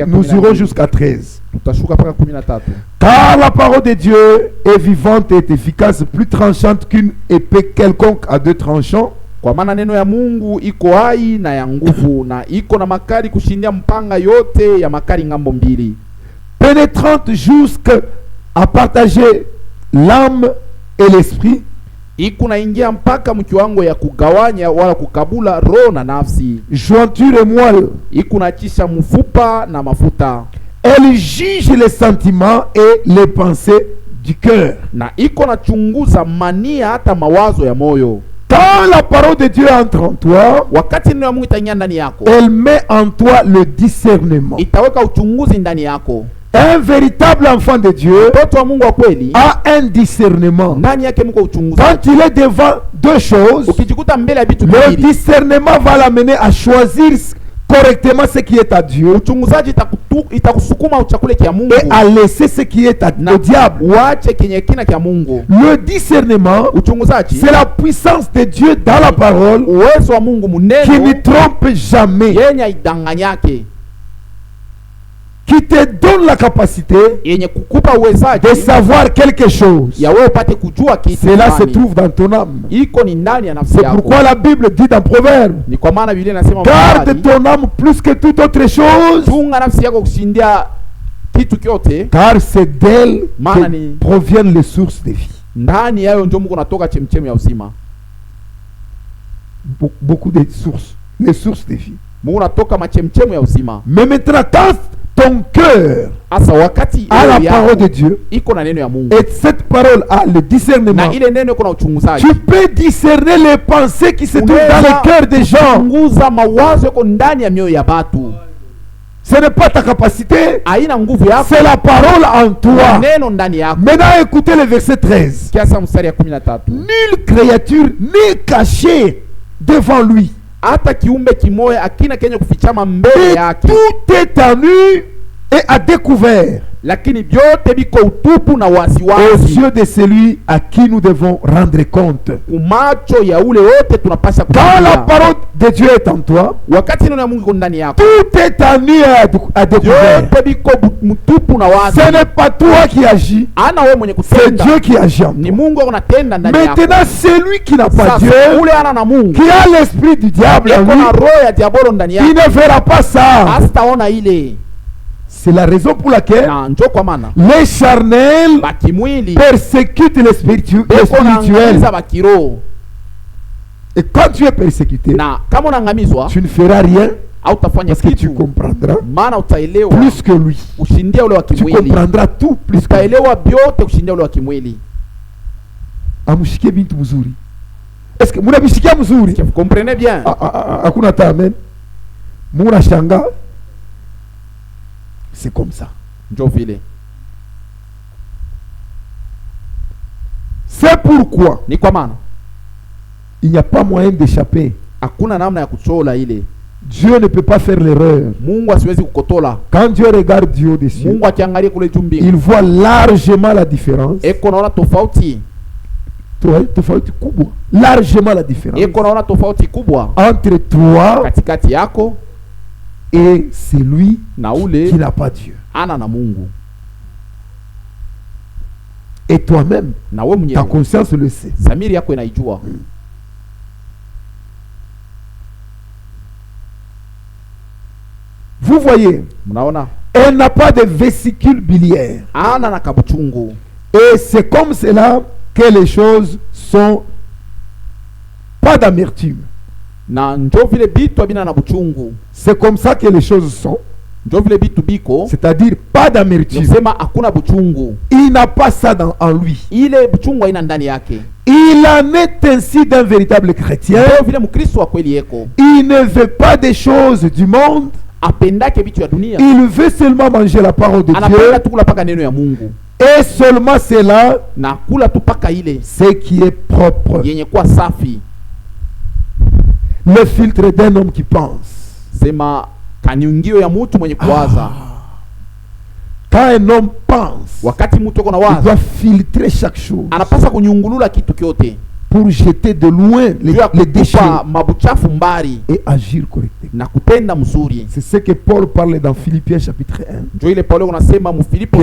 [SPEAKER 2] Nous irons jusqu'à 13.
[SPEAKER 1] Tutashuka mpaka 13.
[SPEAKER 2] Car la parole de Dieu est vivante et efficace, plus tranchante qu'une épée quelconque à deux tranchants.
[SPEAKER 1] Kwa maana neno ya Mungu iko hai na ya nguvu na iko na makali kushindia mpanga yote ya makali ngambo mbili,
[SPEAKER 2] pénétrante jusqu'à partager l'âme et l'esprit,
[SPEAKER 1] iko naingia mpaka mkiwango ya kugawanya wala kukabula roho na nafsi,
[SPEAKER 2] jointure et moelle.
[SPEAKER 1] iko nachisha mfupa na mafuta,
[SPEAKER 2] Elle juge les sentiments et les pensées du cœur.
[SPEAKER 1] na iko nachunguza mania hata mawazo ya moyo.
[SPEAKER 2] Quand la parole de Dieu entre en toi,
[SPEAKER 1] Wakati neno ya Mungu itaingia ndani yako,
[SPEAKER 2] elle met en toi le discernement.
[SPEAKER 1] itaweka uchunguzi ndani yako.
[SPEAKER 2] Un véritable enfant de Dieu
[SPEAKER 1] Mtoto wa Mungu wa kweli
[SPEAKER 2] a un discernement.
[SPEAKER 1] ndani yake mko uchunguzi.
[SPEAKER 2] Quand il est devant deux choses,
[SPEAKER 1] Ukijikuta mbele ya vitu
[SPEAKER 2] le
[SPEAKER 1] viwili,
[SPEAKER 2] discernement va l'amener à choisir correctement ce qui est à Dieu
[SPEAKER 1] uchunguzaji itakusukuma uchakule kia Mungu
[SPEAKER 2] et à laisser ce qui est au diable.
[SPEAKER 1] Uache kenye kina kia Mungu.
[SPEAKER 2] Le discernement,
[SPEAKER 1] Uchunguzaji
[SPEAKER 2] c'est la puissance de Dieu dans la parole
[SPEAKER 1] uwezo wa Mungu
[SPEAKER 2] qui
[SPEAKER 1] muneno
[SPEAKER 2] ne trompe jamais,
[SPEAKER 1] yenye idanganyake,
[SPEAKER 2] qui te donne la capacité
[SPEAKER 1] yenye kukupa uwezaji
[SPEAKER 2] de savoir quelque chose.
[SPEAKER 1] ya wewe upate kujua kitu
[SPEAKER 2] Cela se
[SPEAKER 1] fulani.
[SPEAKER 2] trouve dans ton âme.
[SPEAKER 1] Iko ni ndani ya nafsi
[SPEAKER 2] C'est
[SPEAKER 1] yako.
[SPEAKER 2] pourquoi la Bible dit dans Proverbe,
[SPEAKER 1] Ni kwa maana Biblia inasema
[SPEAKER 2] garde
[SPEAKER 1] mahali,
[SPEAKER 2] ton âme plus que toute autre chose,
[SPEAKER 1] chunga nafsi yako kushindia kitu kyote,
[SPEAKER 2] car c'est d'elle
[SPEAKER 1] Maana
[SPEAKER 2] que
[SPEAKER 1] ni-
[SPEAKER 2] proviennent les sources de vie.
[SPEAKER 1] ndani yayo ndio Mungu natoka chemchemi ya uzima.
[SPEAKER 2] Beaucoup de sources, les sources de vie.
[SPEAKER 1] Mungu natoka machemchemi ya uzima.
[SPEAKER 2] Mais maintenant, quand ton cœur
[SPEAKER 1] Asa wakati
[SPEAKER 2] a la
[SPEAKER 1] roho yako
[SPEAKER 2] parole de Dieu
[SPEAKER 1] iko na neno ya Mungu
[SPEAKER 2] et cette parole a le discernement,
[SPEAKER 1] na ile neno iko na uchunguzaji,
[SPEAKER 2] tu peux discerner les pensées qui se trouvent dans le cœur des gens.
[SPEAKER 1] chunguza mawazo yako ndani ya mioyo ya watu.
[SPEAKER 2] Ce n'est pas ta capacité,
[SPEAKER 1] Haina nguvu yako,
[SPEAKER 2] c'est la parole en toi.
[SPEAKER 1] neno ndani yako.
[SPEAKER 2] Maintenant, écoutez le verset 13.
[SPEAKER 1] Kiasa mstari ya 13.
[SPEAKER 2] Nulle créature n'est cachée devant lui.
[SPEAKER 1] Hata kiumbe kimoya akina kenye kufichama mbele
[SPEAKER 2] Et
[SPEAKER 1] yake,
[SPEAKER 2] tout est à nu et à découvert
[SPEAKER 1] lakini vyote biko utupu na
[SPEAKER 2] aux
[SPEAKER 1] waziwazi
[SPEAKER 2] yeux de celui à qui nous devons rendre compte.
[SPEAKER 1] kumacho ya ule wote tunapasha
[SPEAKER 2] Quand la
[SPEAKER 1] kufikiria.
[SPEAKER 2] parole de Dieu est en toi,
[SPEAKER 1] Wakati neno ya Mungu iko ndani yako,
[SPEAKER 2] tout est à nu et à découvert.
[SPEAKER 1] vyote biko mtupu na wazi.
[SPEAKER 2] Ce n'est pas toi qui agis,
[SPEAKER 1] Ana wewe mwenye
[SPEAKER 2] c'est
[SPEAKER 1] kutenda,
[SPEAKER 2] Dieu qui agit en
[SPEAKER 1] ni
[SPEAKER 2] toi.
[SPEAKER 1] Mungu anatenda ndani yako.
[SPEAKER 2] Maintenant, celui qui n'a pas
[SPEAKER 1] Sasa
[SPEAKER 2] Dieu,
[SPEAKER 1] ule ana na Mungu,
[SPEAKER 2] qui a l'esprit du diable en
[SPEAKER 1] iko na
[SPEAKER 2] lui,
[SPEAKER 1] roho ya diabolo ndani
[SPEAKER 2] il
[SPEAKER 1] yako,
[SPEAKER 2] ne verra pas ça.
[SPEAKER 1] hataona ile.
[SPEAKER 2] C'est la raison pour laquelle
[SPEAKER 1] Na njo kwa maana
[SPEAKER 2] les charnels
[SPEAKER 1] bakimwili
[SPEAKER 2] persécutent les
[SPEAKER 1] beko
[SPEAKER 2] spirituels.
[SPEAKER 1] naangamiza bakiroho,
[SPEAKER 2] Et quand tu es persécuté,
[SPEAKER 1] na kama unaangamizwa
[SPEAKER 2] tu ne feras rien
[SPEAKER 1] hautafanya
[SPEAKER 2] parce que tu
[SPEAKER 1] kitu,
[SPEAKER 2] comprendras
[SPEAKER 1] maana utaelewa
[SPEAKER 2] plus que lui.
[SPEAKER 1] kushindia ule wa
[SPEAKER 2] Tu
[SPEAKER 1] kimwili,
[SPEAKER 2] comprendras tout plus que lui.
[SPEAKER 1] utaelewa vyote kushindia ule wa kimwili.
[SPEAKER 2] Amushikie bintu mzuri. Est-ce que munabishikia mzuri?
[SPEAKER 1] Vous comprenez bien?
[SPEAKER 2] Hakuna ta amen. Muna shanga. C'est comme ça.
[SPEAKER 1] Njo vile.
[SPEAKER 2] C'est pourquoi
[SPEAKER 1] Ni kwa maana
[SPEAKER 2] il n'y a pas moyen d'échapper.
[SPEAKER 1] hakuna namna ya kuchola ile.
[SPEAKER 2] Dieu ne peut pas faire l'erreur.
[SPEAKER 1] Mungu asiwezi kukotola.
[SPEAKER 2] Quand Dieu regarde Dieu au-dessus,
[SPEAKER 1] Mungu akiangalia kule juu mbingu,
[SPEAKER 2] il voit largement la différence.
[SPEAKER 1] eko naona tofauti,
[SPEAKER 2] Tofauti kubwa. Largement la différence
[SPEAKER 1] eko naona tofauti kubwa
[SPEAKER 2] entre toi
[SPEAKER 1] katikati yako
[SPEAKER 2] et celui
[SPEAKER 1] na
[SPEAKER 2] qui
[SPEAKER 1] ule
[SPEAKER 2] n'a pas Dieu.
[SPEAKER 1] ana na Mungu.
[SPEAKER 2] Et toi-même, ta conscience le sait.
[SPEAKER 1] Zamiri yako inaijua.
[SPEAKER 2] Vous voyez, elle n'a pas de vésicule biliaire. Et c'est comme cela que les choses sont pas d'amertume. C'est comme ça que les choses sont. C'est-à-dire pas d'amertume. Il n'a pas ça en lui. Il en est ainsi d'un véritable chrétien. Il ne veut pas des choses du monde. Il veut seulement manger la parole de Dieu. Et seulement cela, ce qui est propre. Le filtre d'un homme qui pense. Quand un homme pense, il doit filtrer chaque chose pour jeter de loin les déchets et agir correctement. C'est ce que Paul parle dans Philippiens chapitre 1. Que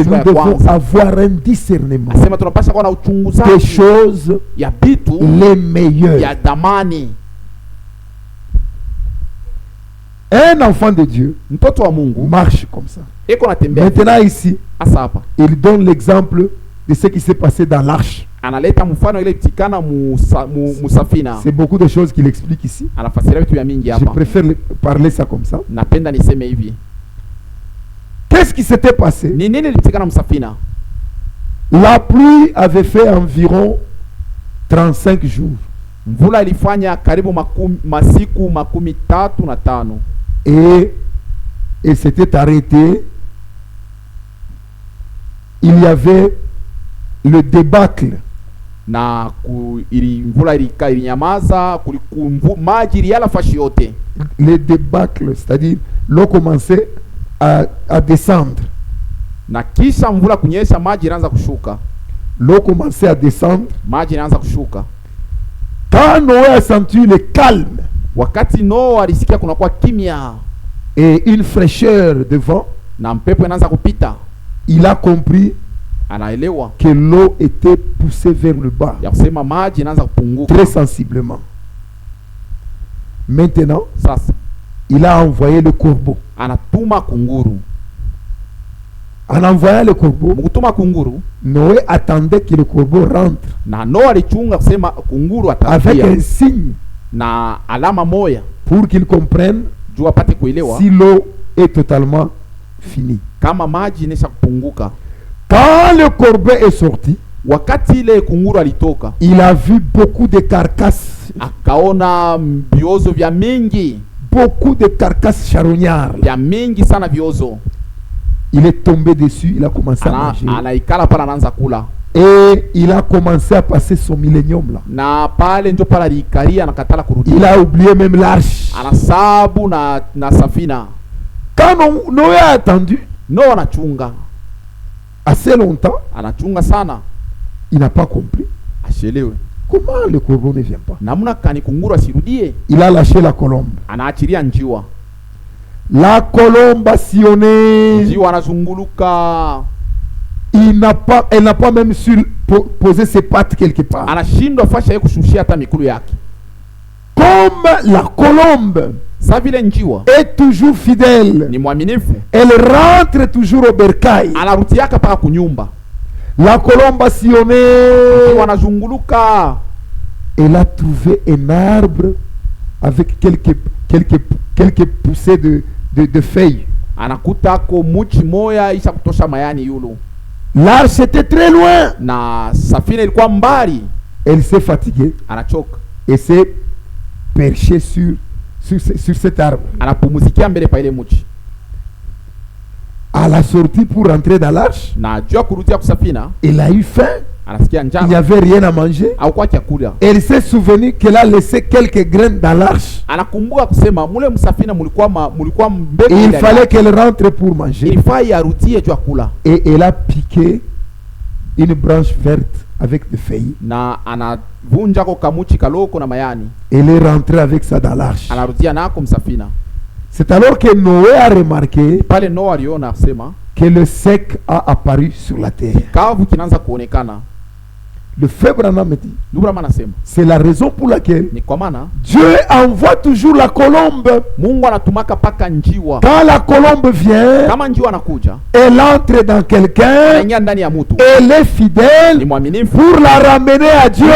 [SPEAKER 2] nous devons avoir un discernement des choses les meilleures. Un enfant de Dieu marche comme ça. Maintenant ici, il donne l'exemple de ce qui s'est passé dans l'arche. C'est beaucoup de choses qu'il explique ici. Je préfère parler ça comme ça. Qu'est-ce qui s'était passé? La pluie avait fait environ 35 jours. Et elle s'était arrêtée. Il y avait le débâcle. Le débâcle, c'est-à-dire l'eau commençait à descendre. L'eau commençait à descendre. Quand Noé a senti le calme et une fraîcheur de vent, il a compris que l'eau était poussée vers le bas très sensiblement. Maintenant, il a envoyé le corbeau. En envoyant le corbeau, Noé attendait que le corbeau rentre avec un signe pour qu'il comprenne si l'eau est totalement finie. Quand le corbeau est sorti, il a vu beaucoup de carcasses. Beaucoup de carcasses charognards. Il est tombé dessus, il a commencé à manger. Et il a commencé à passer son millénium là. Il a oublié même l'arche. Quand Noé a attendu assez longtemps, il n'a pas compris. Comment le corbeau ne vient pas? Il a lâché la colombe. La colombe a sillonné. Elle n'a pas même su poser ses pattes quelque part. Comme la colombe est toujours fidèle, elle rentre toujours au bercail. La colombe a sillonné. Elle a trouvé un arbre avec quelques poussées de feuilles. L'arche était très loin. Elle s'est fatiguée et s'est perchée sur cet arbre. À la sortie pour rentrer dans l'arche, elle a eu faim. Il n'y avait rien à manger. Elle s'est souvenue qu'elle a laissé quelques graines dans l'arche. Il fallait qu'elle rentre pour manger. Et elle a piqué une branche verte avec des feuilles. Elle est rentrée avec ça dans l'arche. C'est alors que Noé a remarqué que le sec a apparu sur la terre. Le frère Branham dit, c'est la raison pour laquelle Dieu envoie toujours la colombe. Quand la colombe vient, elle entre dans quelqu'un, elle est fidèle pour la ramener à Dieu.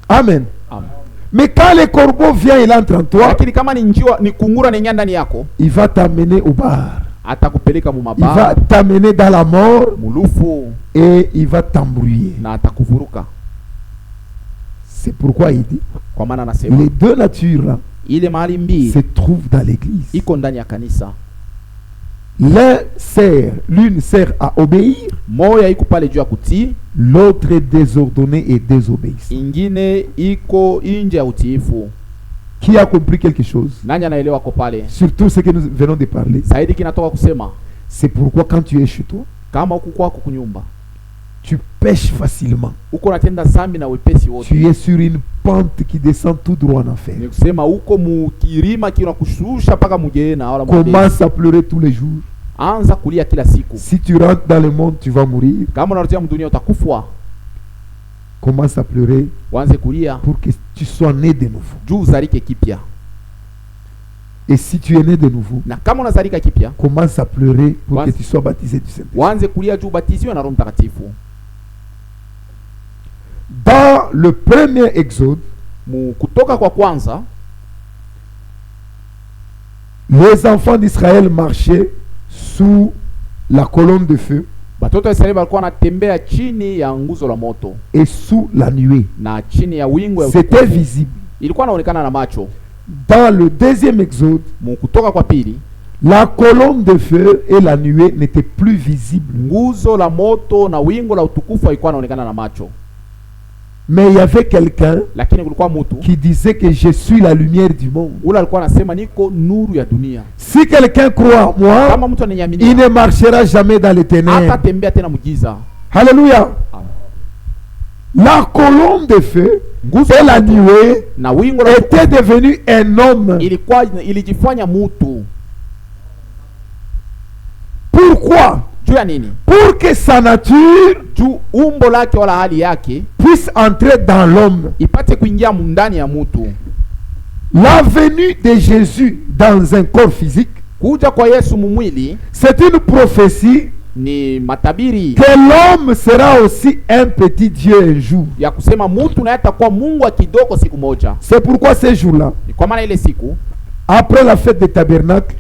[SPEAKER 2] Amen. Mais quand le corbeau vient, il entre en toi, il va t'amener au bar. Il va t'amener dans la mort et il va t'embrouiller. C'est pourquoi il dit, les deux natures là se trouvent dans l'église. L'une sert à obéir, l'autre est désordonné et désobéissant. Qui a compris quelque chose? Surtout ce que nous venons de parler. C'est pourquoi quand tu es chez toi, tu pêches facilement. Tu es sur une pente qui descend tout droit en enfer. Commence à pleurer tous les jours. Si tu rentres dans le monde, tu vas mourir. Commence à pleurer pour que tu sois né de nouveau. Et si tu es né de nouveau, commence à pleurer pour que tu sois baptisé du Saint-Esprit. Dans le premier exode, les enfants d'Israël marchaient sous la colonne de feu et sous la nuée. C'était visible. Dans le deuxième exode, la colonne de feu et la nuée n'étaient plus visibles. Mais il y avait quelqu'un qui disait que je suis la lumière du monde. Si quelqu'un croit en moi, il ne marchera jamais dans les ténèbres. Alléluia. La colonne de feu et la nuée étaient devenus un homme. Pourquoi? Pour que sa nature puisse entrer dans l'homme. La venue de Jésus dans un corps physique, c'est une prophétie que l'homme sera aussi un petit Dieu un jour. C'est pourquoi ce jour-là, après la fête des tabernacles,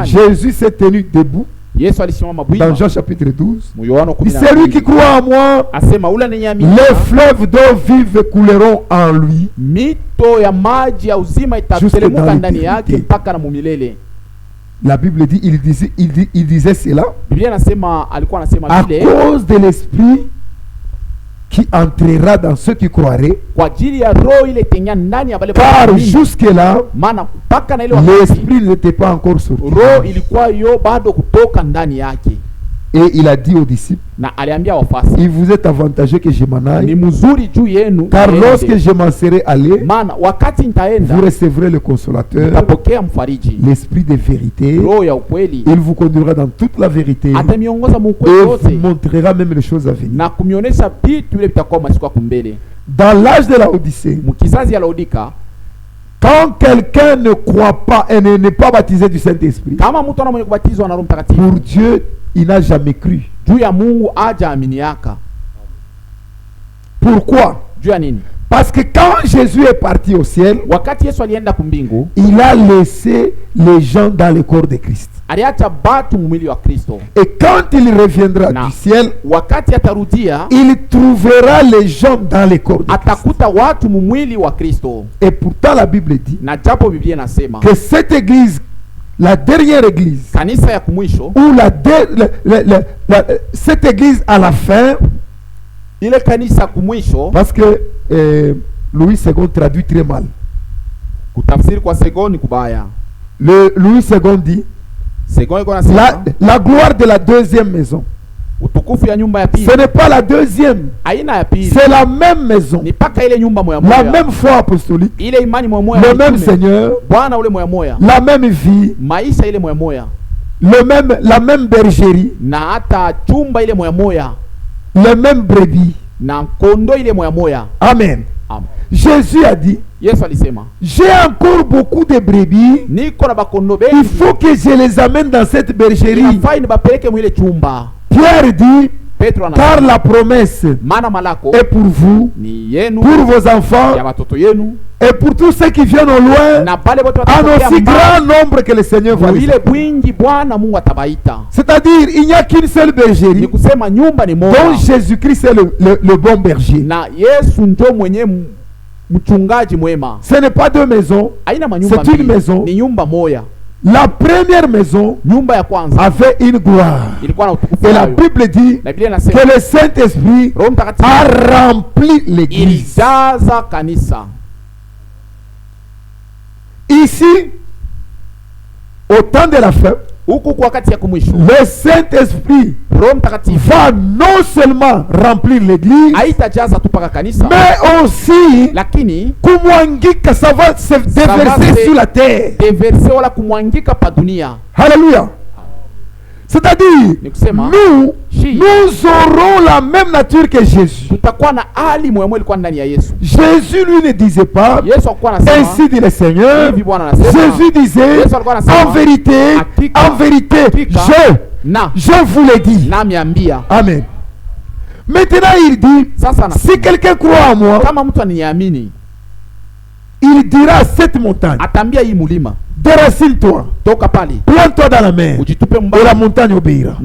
[SPEAKER 2] Jésus s'est tenu debout. Dans Jean chapitre 12, celui qui croit en moi, les fleuves d'eau vive couleront en lui jusque dans l'éternité. La Bible dit, il disait cela à cause de l'esprit qui entrera dans ceux qui croiraient, car jusque-là, l'esprit n'était pas encore sorti. Et il a dit aux disciples, il vous est avantageux que je m'en aille, car lorsque je m'en serai allé, vous recevrez le consolateur, l'esprit de vérité. Il vous conduira dans toute la vérité et vous montrera même les choses à venir. Dans l'âge de la Odyssée, quand quelqu'un ne croit pas et n'est pas baptisé du Saint-Esprit, pour Dieu, il n'a jamais cru. Pourquoi? Parce que quand Jésus est parti au ciel, il a laissé les gens dans le corps de Christ. Et quand il reviendra du ciel, il trouvera les gens dans le corps de Christ. Et pourtant la Bible dit que cette église, la dernière église, ou cette église à la fin, parce que Louis II traduit très mal. Louis II dit la gloire de la deuxième maison. Ce n'est pas la deuxième, c'est la même maison, la même foi apostolique, le même Seigneur, la même vie, la même bergerie. les mêmes brebis.
[SPEAKER 1] Na kondo ile moya moya.
[SPEAKER 2] Amen.
[SPEAKER 1] Amen.
[SPEAKER 2] Jésus a dit,
[SPEAKER 1] Yesu alisema,
[SPEAKER 2] j'ai encore beaucoup de brebis.
[SPEAKER 1] Niko na bakondo bengi.
[SPEAKER 2] Il faut que je les amène dans cette bergerie.
[SPEAKER 1] Inafai nibapeleke mwile chumba.
[SPEAKER 2] Pierre dit, car la promesse est pour vous, pour vos enfants, et pour tous ceux qui viennent au loin, en aussi grand nombre que le Seigneur va les appeler. C'est-à-dire, il n'y a qu'une seule bergerie, dont Jésus-Christ est le bon berger. Ce n'est pas deux maisons, c'est une maison. La première maison avait une gloire. Et la Bible dit que le Saint-Esprit a rempli l'église. Ici, au temps de la fin, le Saint-Esprit va non seulement remplir l'église, mais aussi kumwangika, ça va se déverser sur la terre. Alléluia. C'est-à-dire, nous aurons la même nature que Jésus. Jésus lui ne disait pas, ainsi dit le Seigneur. Jésus disait, en vérité, je vous l'ai dit. Amen. Maintenant il dit, si quelqu'un croit en moi, il dira à cette montagne, déracine-toi, plante-toi dans la mer, et la montagne obéira.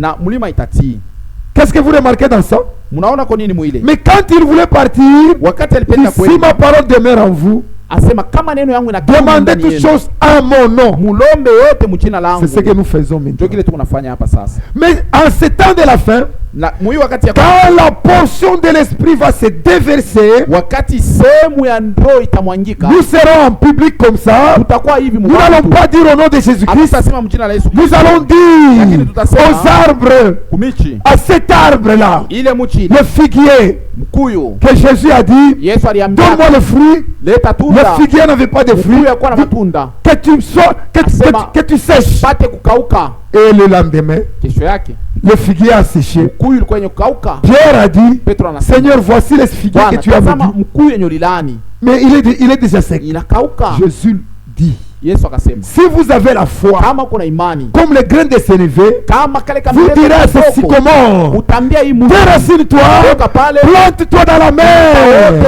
[SPEAKER 2] Qu'est-ce que vous remarquez dans ça? Mais quand il voulait partir, si ma parole demeure en vous, demandez toutes choses à mon nom. C'est ce que nous faisons maintenant. Mais en ce temps de la fin, quand la portion de l'esprit va se déverser, nous serons en public comme ça. Nous n'allons pas dire au nom de Jésus-Christ. Nous allons dire aux arbres, à cet arbre-là, le figuier, que Jésus a dit, donne-moi le fruit. Le figuier n'avait pas de fruits. Que tu sèches. Et le lendemain, le figuier a séché. Pierre a dit, Seigneur, voici les figuiers que tu as dit. Mais il est déjà sec. Jésus dit, si vous avez la foi comme les grains de sénévé, vous direz à ce sycomore, déracine-toi, plante-toi dans la mer.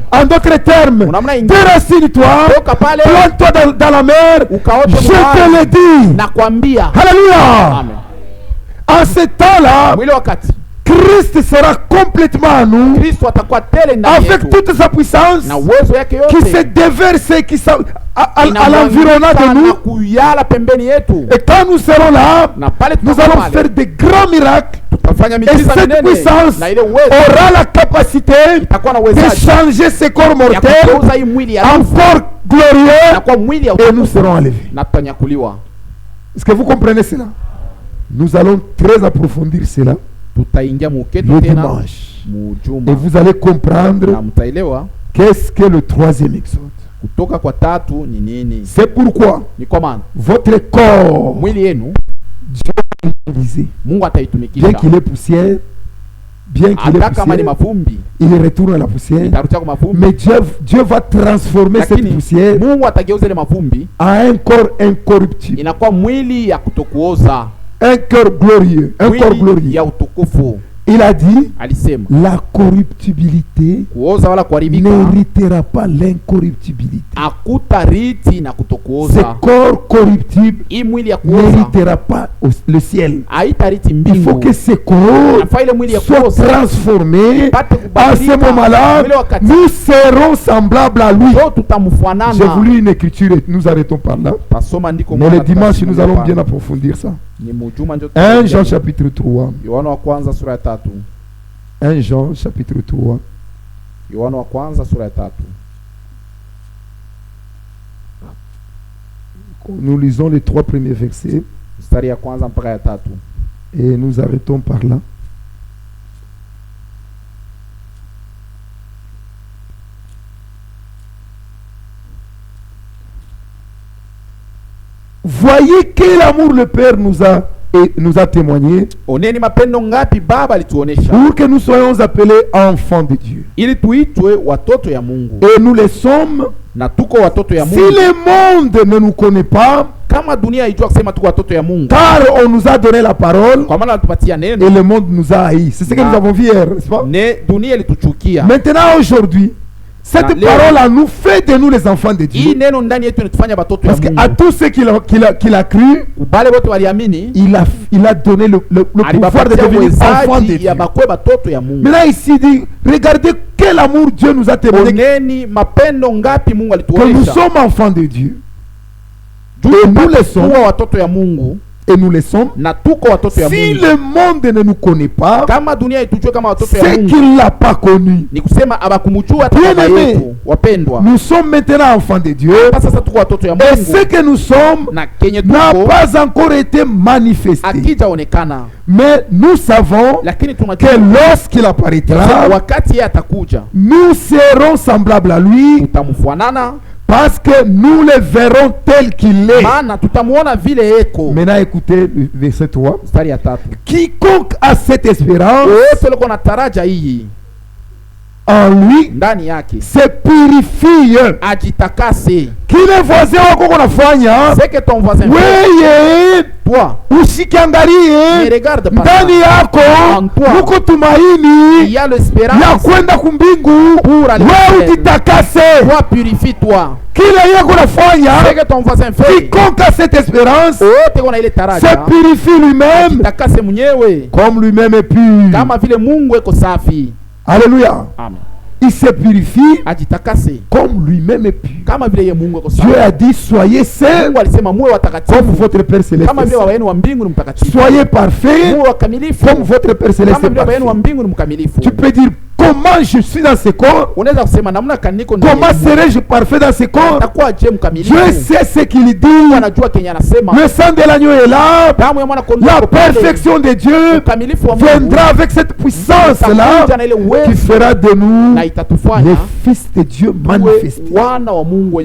[SPEAKER 2] En d'autres termes, déracine-toi, plante-toi dans la mer. Je te le dis. Alléluia. En ce temps-là, Christ sera complètement à nous, avec toute sa puissance qui se déverse, à l'environnement de nous. Et quand nous serons là, nous allons faire de grands miracles. Et cette puissance aura la capacité de changer ce corps mortel en corps glorieux, et nous serons enlevés. Est-ce que vous comprenez cela? Nous allons très approfondir cela le dimanche. Et vous allez comprendre qu'est-ce que le troisième exode. C'est pourquoi votre corps, Dieu va l'utiliser. Bien qu'il est poussière, il retourne à la poussière. Mais Dieu va transformer cette poussière en un corps incorruptible. Un cœur glorieux, un corps glorieux. Il a dit, la corruptibilité n'héritera pas l'incorruptibilité. Ce corps corruptible n'héritera pas le ciel. Il faut que ce corps soit transformé. À ce moment-là, nous serons semblables à lui. J'ai voulu une écriture et nous arrêtons par là. Mais le dimanche, nous allons bien approfondir ça. 1 Jean chapitre 3. 1 Jean chapitre 3. Nous lisons les 3 premiers versets. Et nous arrêtons par là. Voyez quel amour le Père nous a et nous a témoigné
[SPEAKER 1] oneni mapendo ngapi baba alituonesha
[SPEAKER 2] pour que nous soyons appelés enfants de Dieu.
[SPEAKER 1] Ili tuitwe watoto ya Mungu.
[SPEAKER 2] Et nous le sommes.
[SPEAKER 1] Na tuko watoto ya Mungu.
[SPEAKER 2] Si le monde ne nous connaît pas,
[SPEAKER 1] kama dunia haijua kusema tuko watoto ya Mungu,
[SPEAKER 2] car on nous a donné la parole,
[SPEAKER 1] kwa maana alitupatia neno,
[SPEAKER 2] et le monde nous a haïs. C'est ce que nous avons vu hier, n'est-ce pas?
[SPEAKER 1] Ne dunia ilituchukia.
[SPEAKER 2] Maintenant aujourd'hui, cette parole-là nous fait de nous les enfants de Dieu. Parce qu'à tous ceux qui l'a cru, il a donné le pouvoir de devenir enfants de Dieu. Maintenant ici il dit, regardez quel amour Dieu nous a témoigné, que nous sommes enfants de Dieu. Et nous le sommes. Et nous le sommes. Si le monde ne nous connaît pas, c'est qu'il ne l'a pas connu. Bien-aimés, nous sommes maintenant enfants de Dieu. Et ce que nous sommes n'a pas encore été manifesté. Mais nous savons que lorsqu'il apparaîtra, nous serons semblables à lui. Parce que nous le verrons tel qu'il est. Maintenant écoutez le verset 3. Quiconque a cette espérance en lui se purifie. Kile voisin wako kunafanya weye usikiangalie ndani yako huko tumaini ya kwenda kumbingu, wewe ujitakase. Kile yako nafanya quiconque a cette espérance se purifie lui-même comme lui-même est pur. Alléluia. Amen. Il se purifie comme lui-même est pur. Dieu a dit soyez saints comme votre Père Céleste. Soyez parfaits comme votre Père Céleste est parfait. Tu peux dire comment je suis dans ce corps? Comment serai-je parfait dans ce corps? Dieu sait ce qu'il dit. Le sang de l'agneau est là. La perfection de Dieu viendra avec cette puissance-là qui fera de nous les fils de Dieu manifestés.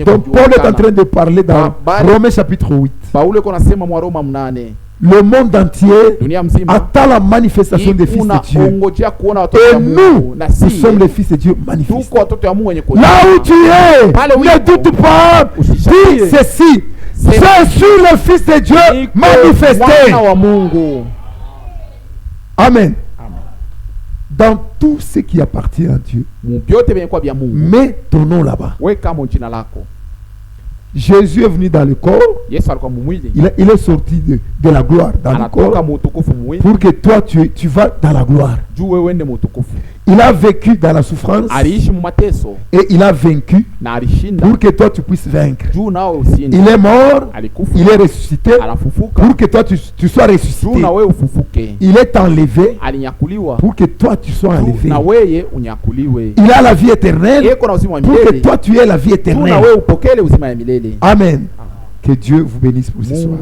[SPEAKER 2] Donc Paul est en train de parler dans Romains chapitre 8. Le monde entier attend la manifestation des fils de Dieu. Et nous sommes les fils de Dieu manifestés. Là où tu es, ne doute pas, dis ceci: c'est sur le Fils de Dieu manifesté. Amen. Dans tout ce qui appartient à Dieu, mets ton nom là-bas. Jésus est venu dans le corps. Il est sorti de la gloire dans le corps pour que toi tu vas dans la gloire. Il a vécu dans la souffrance et il a vaincu pour que toi tu puisses vaincre. Il est mort, il est ressuscité pour que toi tu sois ressuscité. Il est enlevé pour que toi tu sois enlevé. Il a la vie éternelle pour que toi tu aies la vie éternelle. Amen. Que Dieu vous bénisse pour ce soir.